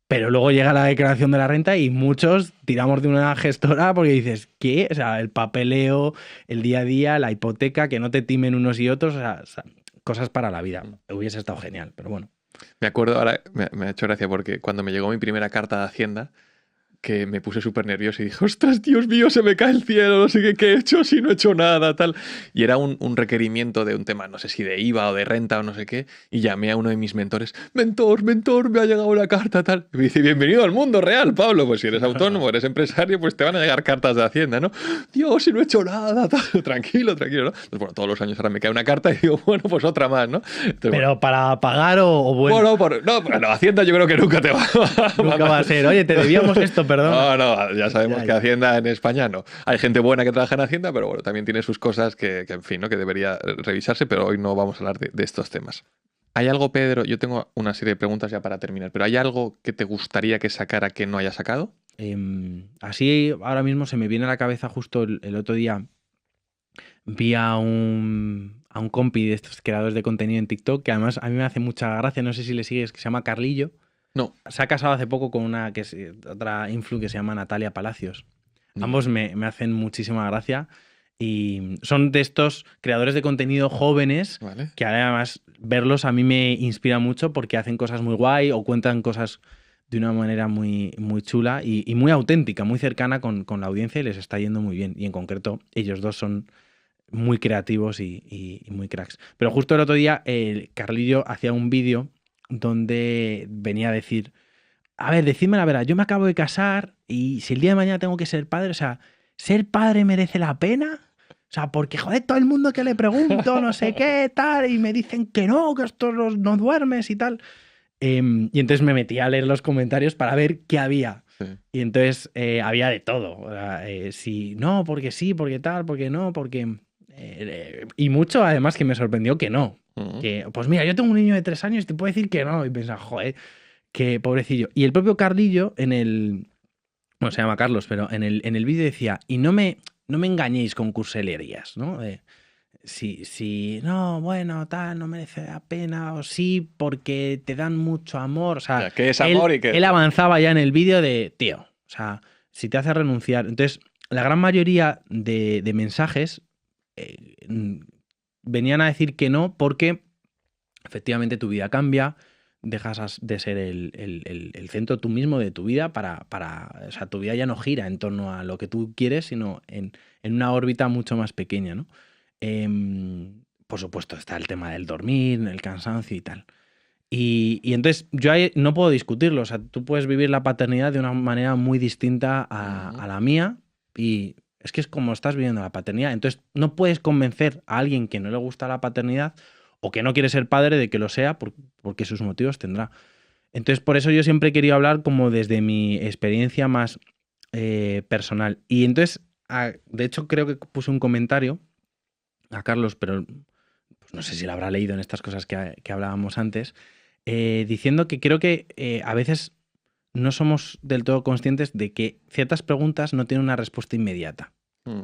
Speaker 1: pero luego llega la declaración de la renta y muchos tiramos de una gestora porque dices, ¿qué? O sea, el papeleo, el día a día, la hipoteca, que no te timen unos y otros, o sea, cosas para la vida. Hubiese estado genial, pero bueno.
Speaker 2: Me acuerdo ahora, me ha hecho gracia porque cuando me llegó mi primera carta de Hacienda, que me puse súper nervioso y dije, ostras, Dios mío, se me cae el cielo, no sé qué he hecho, si no he hecho nada, tal. Y era un requerimiento de un tema, no sé si de IVA o de renta o no sé qué, y llamé a uno de mis mentores, mentor, me ha llegado una carta, tal. Y me dice, bienvenido al mundo real, Pablo, pues si eres autónomo, eres empresario, pues te van a llegar cartas de Hacienda, ¿no? Dios, si no he hecho nada, tal. Tranquilo, ¿no? Entonces, bueno, todos los años ahora me cae una carta y digo, bueno, pues otra más, ¿no? Entonces,
Speaker 1: pero
Speaker 2: bueno,
Speaker 1: para pagar o bueno.
Speaker 2: Bueno, Hacienda yo creo que nunca te va
Speaker 1: Nunca va a ser, oye, te debíamos esto, perdón.
Speaker 2: No, ya sabemos que Hacienda en España no. Hay gente buena que trabaja en Hacienda, pero bueno, también tiene sus cosas que en fin, ¿no? Que debería revisarse, pero hoy no vamos a hablar de estos temas. ¿Hay algo, Pedro? Yo tengo una serie de preguntas ya para terminar, pero ¿hay algo que te gustaría que sacara que no haya sacado?
Speaker 1: Así ahora mismo se me viene a la cabeza justo el otro día. Vi a un compi de estos creadores de contenido en TikTok, que además a mí me hace mucha gracia, no sé si le sigues, que se llama Carlillo.
Speaker 2: No.
Speaker 1: Se ha casado hace poco con una que es otra influ que se llama Natalia Palacios. Ambos me hacen muchísima gracia y son de estos creadores de contenido jóvenes,
Speaker 2: Vale.
Speaker 1: que además verlos a mí me inspira mucho porque hacen cosas muy guay o cuentan cosas de una manera muy, muy chula y muy auténtica, muy cercana con la audiencia, y les está yendo muy bien. Y en concreto ellos dos son muy creativos y muy cracks. Pero justo el otro día el Carlillo hacía un vídeo donde venía a decir, a ver, decidme la verdad, yo me acabo de casar y si el día de mañana tengo que ser padre, o sea, ¿ser padre merece la pena? O sea, porque, joder, todo el mundo que le pregunto, no sé qué, tal, y me dicen que no no duermes y tal. Y entonces me metí a leer los comentarios para ver qué había.
Speaker 2: Sí.
Speaker 1: Y entonces había de todo. O sea, sí, porque tal, porque no, porque... y mucho, además, que me sorprendió que no. Que, pues mira, yo tengo un niño de 3 años y te puedo decir que no. Y pensaba, joder, qué pobrecillo. Y el propio Carlillo, bueno, se llama Carlos, pero en el vídeo decía, y no me engañéis con cursilerías, ¿no? no, bueno, tal, no merece la pena, o sí, porque te dan mucho amor. O sea,
Speaker 2: ¿Qué es amor y qué
Speaker 1: él
Speaker 2: es?
Speaker 1: avanzaba ya en el vídeo de, tío, o sea, si te hace renunciar. Entonces, la gran mayoría de mensajes eh, venían a decir que no, porque efectivamente tu vida cambia, dejas de ser el centro tú mismo de tu vida o sea, tu vida ya no gira en torno a lo que tú quieres, sino en una órbita mucho más pequeña, ¿no? Por supuesto, está el tema del dormir, el cansancio y tal. Y entonces yo ahí no puedo discutirlo, o sea, tú puedes vivir la paternidad de una manera muy distinta a la mía y es que es como estás viviendo la paternidad. Entonces no puedes convencer a alguien que no le gusta la paternidad o que no quiere ser padre de que lo sea porque sus motivos tendrá. Entonces por eso yo siempre he querido hablar como desde mi experiencia más personal. Y entonces, de hecho creo que puse un comentario a Carlos, pero pues no sé si lo habrá leído en estas cosas que hablábamos antes, diciendo que creo que a veces no somos del todo conscientes de que ciertas preguntas no tienen una respuesta inmediata.
Speaker 2: Mm.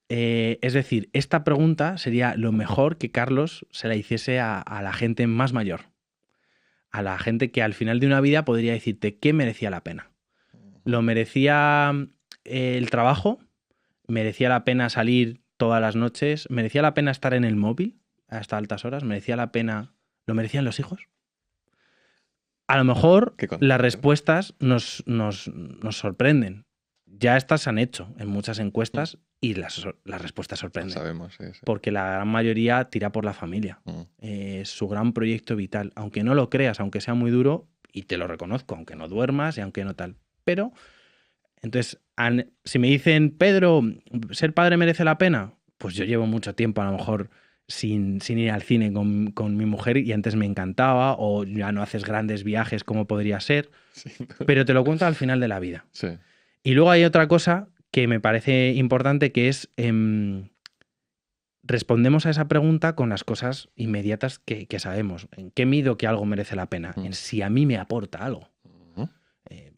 Speaker 1: Es decir, esta pregunta sería lo mejor que Carlos se la hiciese a la gente más mayor, a la gente que al final de una vida podría decirte qué merecía la pena. ¿Lo merecía el trabajo? ¿Merecía la pena salir todas las noches? ¿Merecía la pena estar en el móvil hasta altas horas? ¿Merecía la pena? ¿Lo merecían los hijos? A lo mejor
Speaker 2: Qué
Speaker 1: las
Speaker 2: contento.
Speaker 1: respuestas nos sorprenden. Ya estas se han hecho en muchas encuestas y las respuestas
Speaker 2: Lo
Speaker 1: sorprenden.
Speaker 2: sabemos, sí, sí.
Speaker 1: Porque la gran mayoría tira por la familia.
Speaker 2: Mm.
Speaker 1: Es su gran proyecto vital. Aunque no lo creas, aunque sea muy duro, y te lo reconozco, aunque no duermas y aunque no tal. Pero, entonces, si me dicen, Pedro, ¿ser padre merece la pena? Pues yo llevo mucho tiempo, a lo mejor, sin ir al cine con mi mujer y antes me encantaba, o ya no haces grandes viajes como podría ser,
Speaker 2: Sí.
Speaker 1: pero te lo cuento al final de la vida.
Speaker 2: Sí.
Speaker 1: Y luego hay otra cosa que me parece importante, que es respondemos a esa pregunta con las cosas inmediatas que sabemos. ¿En qué mido que algo merece la pena? En si a mí me aporta algo.
Speaker 2: Ujú.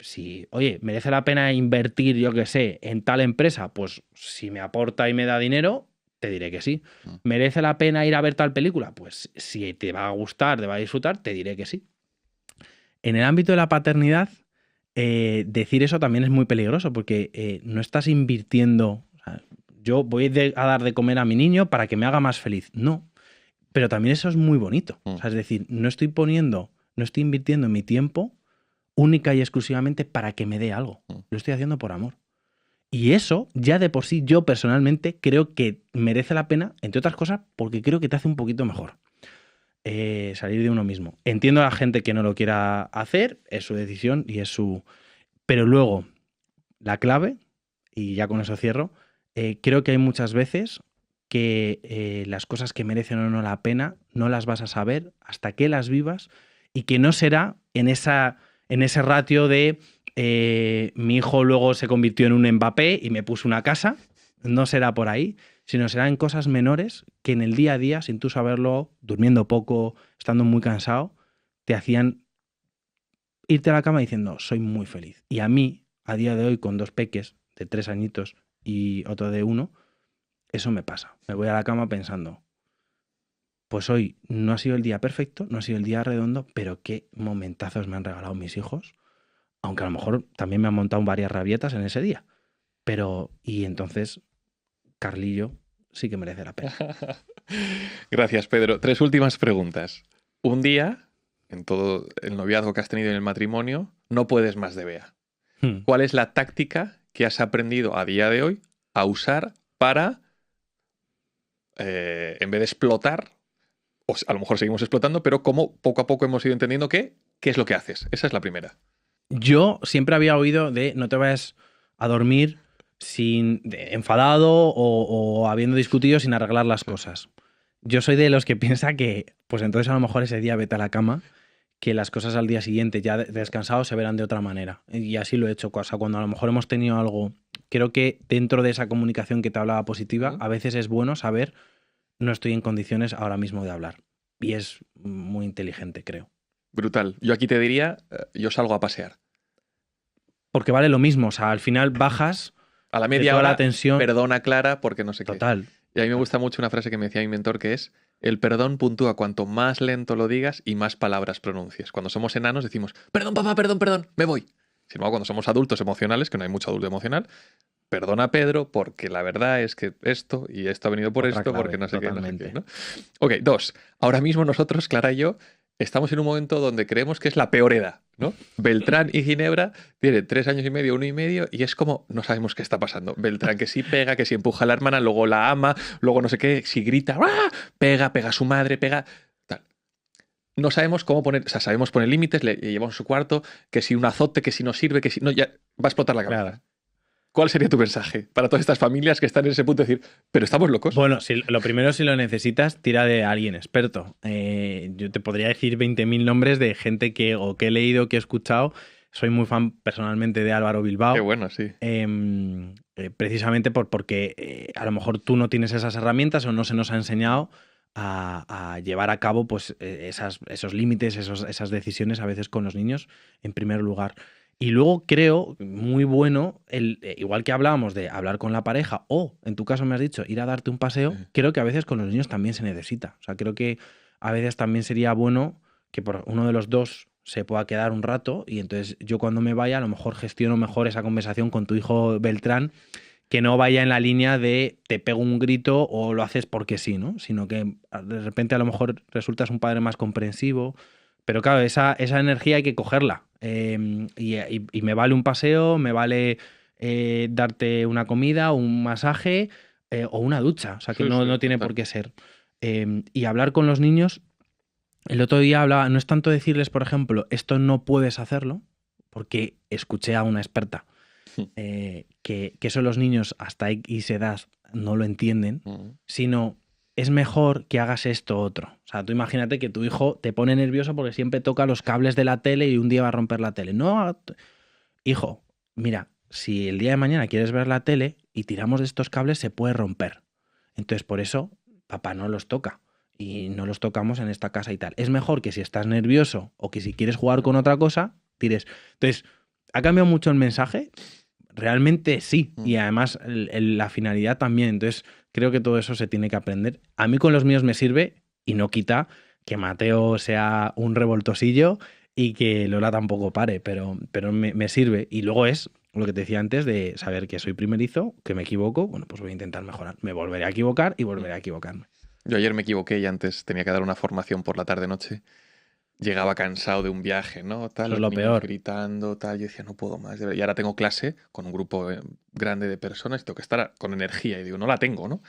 Speaker 1: Si, oye, merece la pena invertir, yo qué sé, en tal empresa, pues si me aporta y me da dinero, te diré que sí.
Speaker 2: Mm.
Speaker 1: ¿Merece la pena ir a ver tal película? Pues si te va a gustar, te va a disfrutar, te diré que sí. En el ámbito de la paternidad, decir eso también es muy peligroso porque no estás invirtiendo. O sea, yo voy a dar de comer a mi niño para que me haga más feliz. No. Pero también eso es muy bonito. O sea, es decir, no estoy invirtiendo mi tiempo única y exclusivamente para que me dé algo. Lo estoy haciendo por amor. Y eso, ya de por sí, yo personalmente creo que merece la pena, entre otras cosas, porque creo que te hace un poquito mejor. Salir de uno mismo. Entiendo a la gente que no lo quiera hacer, es su decisión y es su... Pero luego, la clave, y ya con eso cierro, creo que hay muchas veces que las cosas que merecen o no la pena no las vas a saber hasta que las vivas y que no será en ese ratio de mi hijo luego se convirtió en un Mbappé y me puso una casa, no será por ahí, sino será en cosas menores que en el día a día, sin tú saberlo, durmiendo poco, estando muy cansado, te hacían irte a la cama diciendo, soy muy feliz. Y a mí, a día de hoy, con dos peques de 3 añitos y otro de 1, eso me pasa. Me voy a la cama pensando, pues hoy no ha sido el día perfecto, no ha sido el día redondo, pero qué momentazos me han regalado mis hijos. Aunque a lo mejor también me han montado varias rabietas en ese día. Pero, y entonces, Carlillo sí que merece la pena.
Speaker 2: Gracias, Pedro. 3 últimas preguntas. Un día, en todo el noviazgo que has tenido en el matrimonio, no puedes más de Bea. ¿Cuál es la táctica que has aprendido a día de hoy a usar para, en vez de explotar, o a lo mejor seguimos explotando, pero cómo poco a poco hemos ido entendiendo qué es lo que haces? Esa es la primera.
Speaker 1: Yo siempre había oído de no te vayas a dormir enfadado o habiendo discutido sin arreglar las cosas. Yo soy de los que piensa que, pues entonces a lo mejor ese día vete a la cama, que las cosas al día siguiente ya descansado se verán de otra manera. Y así lo he hecho, o sea, cuando a lo mejor hemos tenido algo, creo que dentro de esa comunicación que te hablaba positiva, a veces es bueno saber no estoy en condiciones ahora mismo de hablar. Y es muy inteligente, creo.
Speaker 2: Brutal. Yo aquí te diría, yo salgo a pasear.
Speaker 1: Porque vale lo mismo, o sea, al final bajas
Speaker 2: A la
Speaker 1: de
Speaker 2: media
Speaker 1: toda la
Speaker 2: hora,
Speaker 1: tensión.
Speaker 2: perdona Clara porque no sé qué.
Speaker 1: Total.
Speaker 2: Y a mí me gusta mucho una frase que me decía mi mentor que es: el perdón puntúa cuanto más lento lo digas y más palabras pronuncies. Cuando somos enanos decimos, perdón, papá, perdón, me voy. Sin embargo, cuando somos adultos emocionales, que no hay mucho adulto emocional, perdona Pedro porque la verdad es que esto y esto ha venido por
Speaker 1: Otra
Speaker 2: esto,
Speaker 1: clave,
Speaker 2: porque no sé qué,
Speaker 1: totalmente.
Speaker 2: ¿no? Ok, 2. Ahora mismo nosotros, Clara y yo, estamos en un momento donde creemos que es la peor edad, ¿no? Beltrán y Ginebra tienen 3 años y medio, 1 y medio, y es como no sabemos qué está pasando. Beltrán que sí pega, que sí empuja a la hermana, luego la ama, luego no sé qué, si grita, ¡ah! Pega a su madre, pega. Tal. No sabemos cómo poner, o sea, sabemos poner límites, le llevamos a su cuarto, que si un azote, que si no sirve, que si no, ya va a explotar la cabeza.
Speaker 1: Claro.
Speaker 2: ¿Cuál sería tu mensaje para todas estas familias que están en ese punto de decir, pero estamos locos?
Speaker 1: Bueno, lo primero, si lo necesitas, tira de alguien experto. Yo te podría decir 20.000 nombres de gente que he leído, que he escuchado. Soy muy fan personalmente de Álvaro Bilbao.
Speaker 2: Qué bueno, sí.
Speaker 1: Precisamente porque a lo mejor tú no tienes esas herramientas o no se nos ha enseñado a llevar a cabo pues, esos límites, esas decisiones a veces con los niños en primer lugar. Y luego creo muy bueno, igual que hablábamos de hablar con la pareja o, en tu caso me has dicho, ir a darte un paseo, creo que a veces con los niños también se necesita. O sea, creo que a veces también sería bueno que por uno de los dos se pueda quedar un rato y entonces yo cuando me vaya a lo mejor gestiono mejor esa conversación con tu hijo Beltrán, que no vaya en la línea de te pego un grito o lo haces porque sí, ¿no? Sino que de repente a lo mejor resultas un padre más comprensivo. Pero claro, esa energía hay que cogerla. Y me vale un paseo, me vale darte una comida, un masaje o una ducha. O sea, que
Speaker 2: Sí,
Speaker 1: no
Speaker 2: sí,
Speaker 1: tiene
Speaker 2: total.
Speaker 1: por qué ser. Y hablar con los niños, el otro día hablaba, no es tanto decirles, por ejemplo, esto no puedes hacerlo, porque escuché a una experta que eso los niños hasta X edad no lo entienden, sino es mejor que hagas esto otro. O sea, tú imagínate que tu hijo te pone nervioso porque siempre toca los cables de la tele y un día va a romper la tele. No, hijo, mira, si el día de mañana quieres ver la tele y tiramos de estos cables, se puede romper. Entonces, por eso, papá no los toca. Y no los tocamos en esta casa y tal. Es mejor que si estás nervioso o que si quieres jugar con otra cosa, tires. Entonces, ¿ha cambiado mucho el mensaje? Realmente sí. Y además la finalidad también. Entonces, creo que todo eso se tiene que aprender. A mí con los míos me sirve y no quita que Mateo sea un revoltosillo y que Lola tampoco pare, pero me sirve. Y luego es lo que te decía antes de saber que soy primerizo, que me equivoco, bueno, pues voy a intentar mejorar. Me volveré a equivocar y volveré a equivocarme.
Speaker 2: Yo ayer me equivoqué y antes tenía que dar una formación por la tarde-noche. Llegaba cansado de un viaje, ¿no? Tal,
Speaker 1: Eso es
Speaker 2: los
Speaker 1: lo
Speaker 2: niños
Speaker 1: peor.
Speaker 2: gritando, tal. Yo decía, no puedo más. Y ahora tengo clase con un grupo grande de personas y tengo que estar con energía. Y digo, no la tengo, ¿no?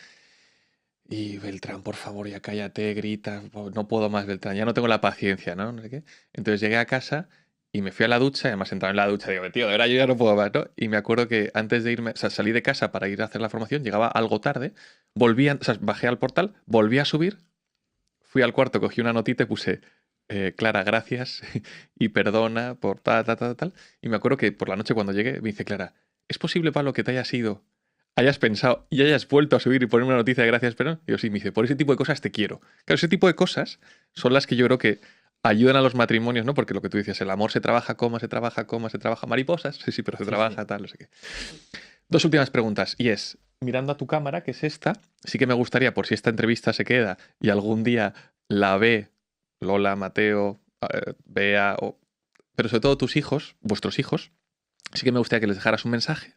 Speaker 2: Y Beltrán, por favor, ya cállate, grita. No puedo más, Beltrán. Ya no tengo la paciencia, ¿no? No sé qué. Entonces llegué a casa y me fui a la ducha. Y además entraba en la ducha. Digo, tío, de verdad yo ya no puedo más, ¿no? Y me acuerdo que antes de irme, o sea, salí de casa para ir a hacer la formación, llegaba algo tarde. O sea, bajé al portal, volví a subir. Fui al cuarto, cogí una notita y puse, Clara, gracias y perdona por tal, tal, tal, tal. Y me acuerdo que por la noche cuando llegué me dice Clara, ¿es posible, Pablo, que te hayas ido, hayas pensado y hayas vuelto a subir y ponerme una noticia de gracias, perdón? Y yo sí, me dice, por ese tipo de cosas te quiero. Claro, ese tipo de cosas son las que yo creo que ayudan a los matrimonios, ¿no? Porque lo que tú dices, el amor se trabaja, se trabaja, se trabaja, mariposas, sí, pero se trabaja, tal, no sé qué. Dos últimas preguntas, y es, mirando a tu cámara, que es esta, sí que me gustaría, por si esta entrevista se queda y algún día la ve Lola, Mateo, Bea, pero sobre todo tus hijos, vuestros hijos, sí que me gustaría que les dejaras un mensaje.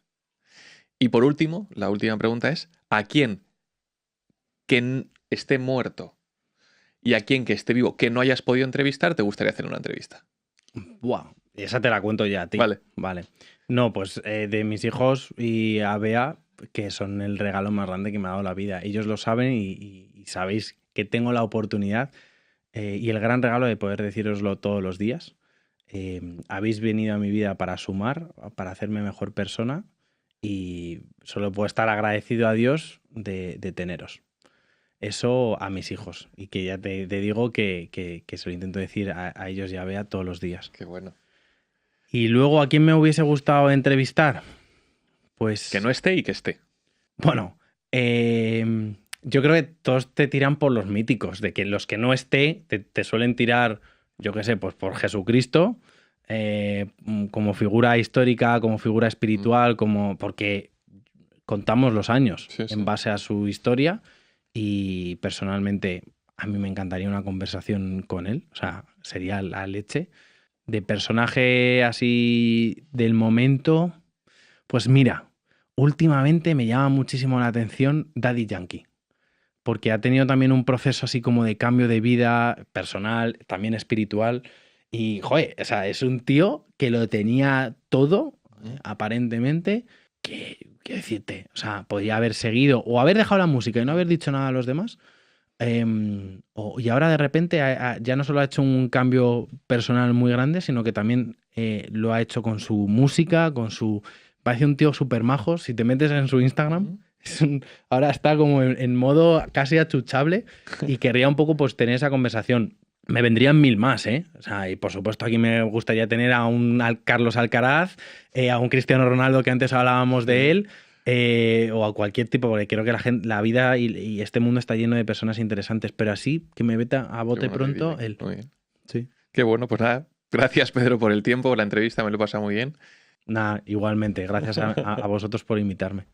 Speaker 2: Y por último, la última pregunta es, ¿a quién que esté muerto y a quién que esté vivo que no hayas podido entrevistar te gustaría hacer una entrevista?
Speaker 1: Buah, esa te la cuento ya a ti.
Speaker 2: Vale.
Speaker 1: No, pues de mis hijos y a Bea, que son el regalo más grande que me ha dado la vida. Ellos lo saben y sabéis que tengo la oportunidad y el gran regalo de poder decíroslo todos los días. Habéis venido a mi vida para sumar, para hacerme mejor persona y solo puedo estar agradecido a Dios de teneros. Eso a mis hijos y que ya te digo que se lo intento decir a ellos y a Bea todos los días.
Speaker 2: Qué bueno.
Speaker 1: Y luego, ¿a quién me hubiese gustado entrevistar? Pues...
Speaker 2: Que no esté y que esté.
Speaker 1: Bueno, yo creo que todos te tiran por los míticos, de que los que no esté te suelen tirar, yo qué sé, pues por Jesucristo, como figura histórica, como figura espiritual, porque contamos los años
Speaker 2: Sí, sí.
Speaker 1: en base a su historia y personalmente a mí me encantaría una conversación con él, o sea, sería la leche. De personaje así del momento, pues mira, últimamente me llama muchísimo la atención Daddy Yankee, porque ha tenido también un proceso así como de cambio de vida personal, también espiritual, y joder, o sea, es un tío que lo tenía todo, aparentemente, que decirte, o sea, podría haber seguido o haber dejado la música y no haber dicho nada a los demás. Y ahora de repente ya no solo ha hecho un cambio personal muy grande, sino que también lo ha hecho con su música, con su... Parece un tío súper majo. Si te metes en su Instagram, ahora está como en modo casi achuchable y querría un poco pues tener esa conversación. Me vendrían mil más, ¿eh? O sea, y por supuesto aquí me gustaría tener a un Carlos Alcaraz, a un Cristiano Ronaldo que antes hablábamos de él, o a cualquier tipo, porque creo que la vida y este mundo está lleno de personas interesantes, pero así que me vete a bote pronto él.
Speaker 2: Muy bien.
Speaker 1: Sí.
Speaker 2: Qué bueno, pues nada. Gracias, Pedro, por el tiempo, por la entrevista, me lo he pasado muy bien.
Speaker 1: Nada, igualmente. Gracias a vosotros por invitarme.